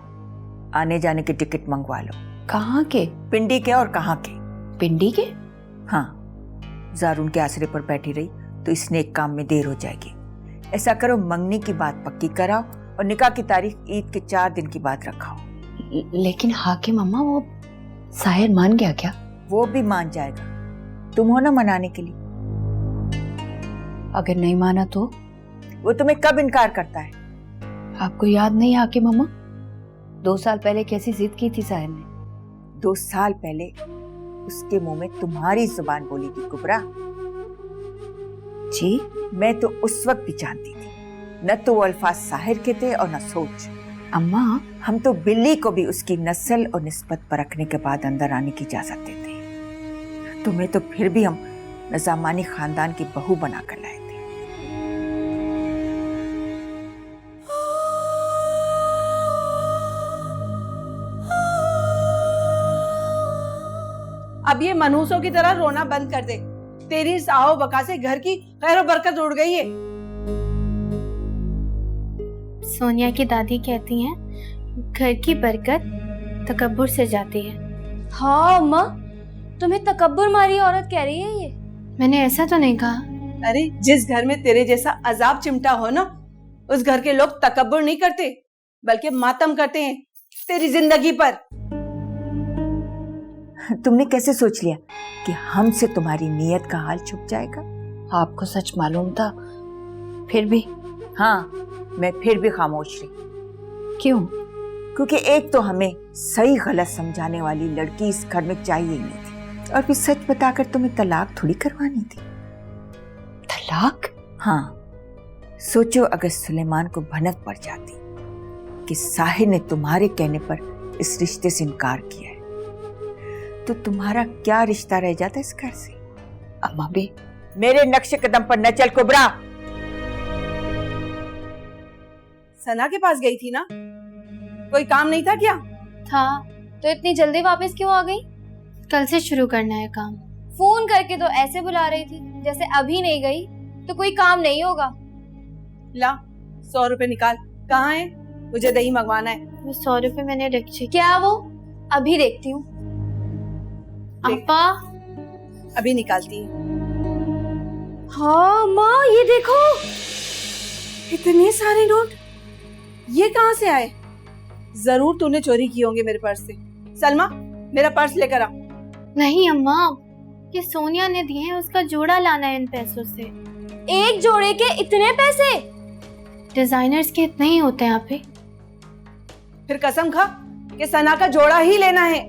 आने जाने की टिकट मंगवा लो। कहाँ के? पिंडी के। और कहाँ के? पिंडी के? हाँ, जारून के आसरे पर बैठी रही तो इस नेक काम में देर हो जाएगी। ऐसा करो, मंगनी की बात पक्की कराओ और निकाह की तारीख ईद के 4 दिन की बात रखाओ। लेकिन हाँ के मम्मा, वो साहिर मान गया क्या? वो भी मान जाएगा, तुम हो ना मनाने के लिए। अगर नहीं माना तो? वो तुम्हें कब इनकार करता है? आपको याद नहीं आके मम्मा, 2 साल पहले कैसी जिद की थी साहिर ने? 2 साल पहले उसके मुंह में तुम्हारी जुबान बोली थी कुबरा। जी? मैं तो उस वक्त भी जानती थी, न तो वो अल्फाज साहिर के थे और न सोच। अम्मा, हम तो बिल्ली को भी उसकी नस्ल और निस्बत परखने के बाद अंदर आने की इजाजत देते। तुम्हें तो फिर भी हम नजामानी खानदान की बहू बनाकर लाए थे। अब ये मनहूसों की तरह रोना बंद कर दे। तेरी इस आओ बका से घर की खैर और बरकत उड़ गई है। सोनिया की दादी कहती हैं, घर की बरकत तकब्बुर से जाती है। हाँ अम्मा, तुम्हें तकब्बुर मारी औरत कह रही है ये। मैंने ऐसा तो नहीं कहा। अरे जिस घर में तेरे जैसा अजाब चिमटा हो ना, उस घर के लोग तकब्बुर नहीं करते बल्कि मातम करते हैं तेरी जिंदगी पर। तुमने कैसे सोच लिया कि हमसे तुम्हारी नीयत का हाल छुप जाएगा? आपको सच मालूम था, फिर भी? हाँ, मैं फिर भी खामोश रही। क्यों? क्योंकि एक तो हमें सही गलत समझाने वाली लड़की इस घर में चाहिए ही नहीं थी, और फिर सच बताकर तुम्हें तलाक थोड़ी करवानी थी। तलाक? हाँ, सोचो अगर सुलेमान को भनक पड़ जाती कि साहिर ने तुम्हारे कहने पर इस रिश्ते से इनकार किया है, तो तुम्हारा क्या रिश्ता रह जाता इस घर से? अम्मा भी मेरे नक्शे कदम पर न चल कुबरा। सना के पास गई थी ना, कोई काम नहीं था क्या? था, तो इतनी जल्दी वापस क्यों आ गई? कल से शुरू करना है काम। फोन करके तो ऐसे बुला रही थी जैसे अभी नहीं गई तो कोई काम नहीं होगा। ला 100 रुपए निकाल। कहाँ है? मुझे दही मंगवाना है। वो 100 रुपए मैंने रखे। क्या वो? अभी देखती हूँ। अप्पा अभी निकालती हूँ। हाँ माँ, ये देखो, इतने सारे नोट ये कहाँ से आए? जरूर तूने चोरी किए होंगे मेरे पर्स से। सलमा, मेरा पर्स लेकर आ। नहीं अम्मा, ये सोनिया ने दिए हैं, उसका जोड़ा लाना है इन पैसों से। एक जोड़े के इतने पैसे? डिजाइनर्स के इतने ही होते हैं यहाँ पे। फिर कसम खा कि सना का जोड़ा ही लेना है।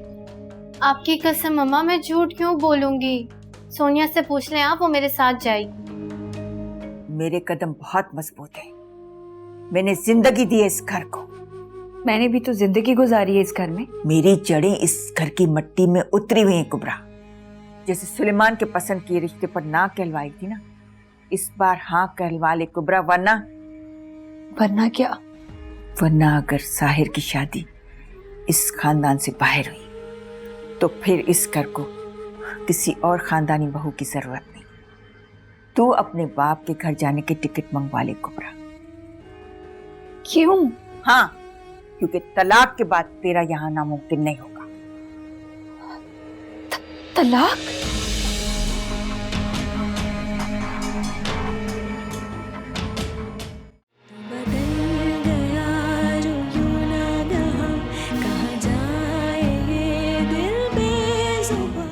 आपकी कसम अम्मा, मैं झूठ क्यों बोलूंगी? सोनिया से पूछ लें आप, वो मेरे साथ जाएगी। मेरे कदम बहुत मजबूत है, मैंने जिंदगी दी है इस घर को। मैंने भी तो जिंदगी गुजारी है इस घर में। मेरी जड़ें इस घर की मिट्टी में उतरी हुई हैं कुबरा। जैसे सुलेमान के पसंद किए रिश्ते पर ना कहलवाई थी ना, इस बार हाँ कहलवा ले कुबरा, वरना क्या? वरना अगर साहिर की शादी इस खानदान से बाहर हुई तो फिर इस घर को किसी और खानदानी बहू की जरूरत नहीं। तू अपने बाप के घर जाने के टिकट मंगवा ले कुबरा। क्यों? हाँ, क्योंकि तलाक के बाद तेरा यहाँ नामुमकिन नहीं होगा। तलाक? कहाँ जाए ये दिल बेज़ुबान।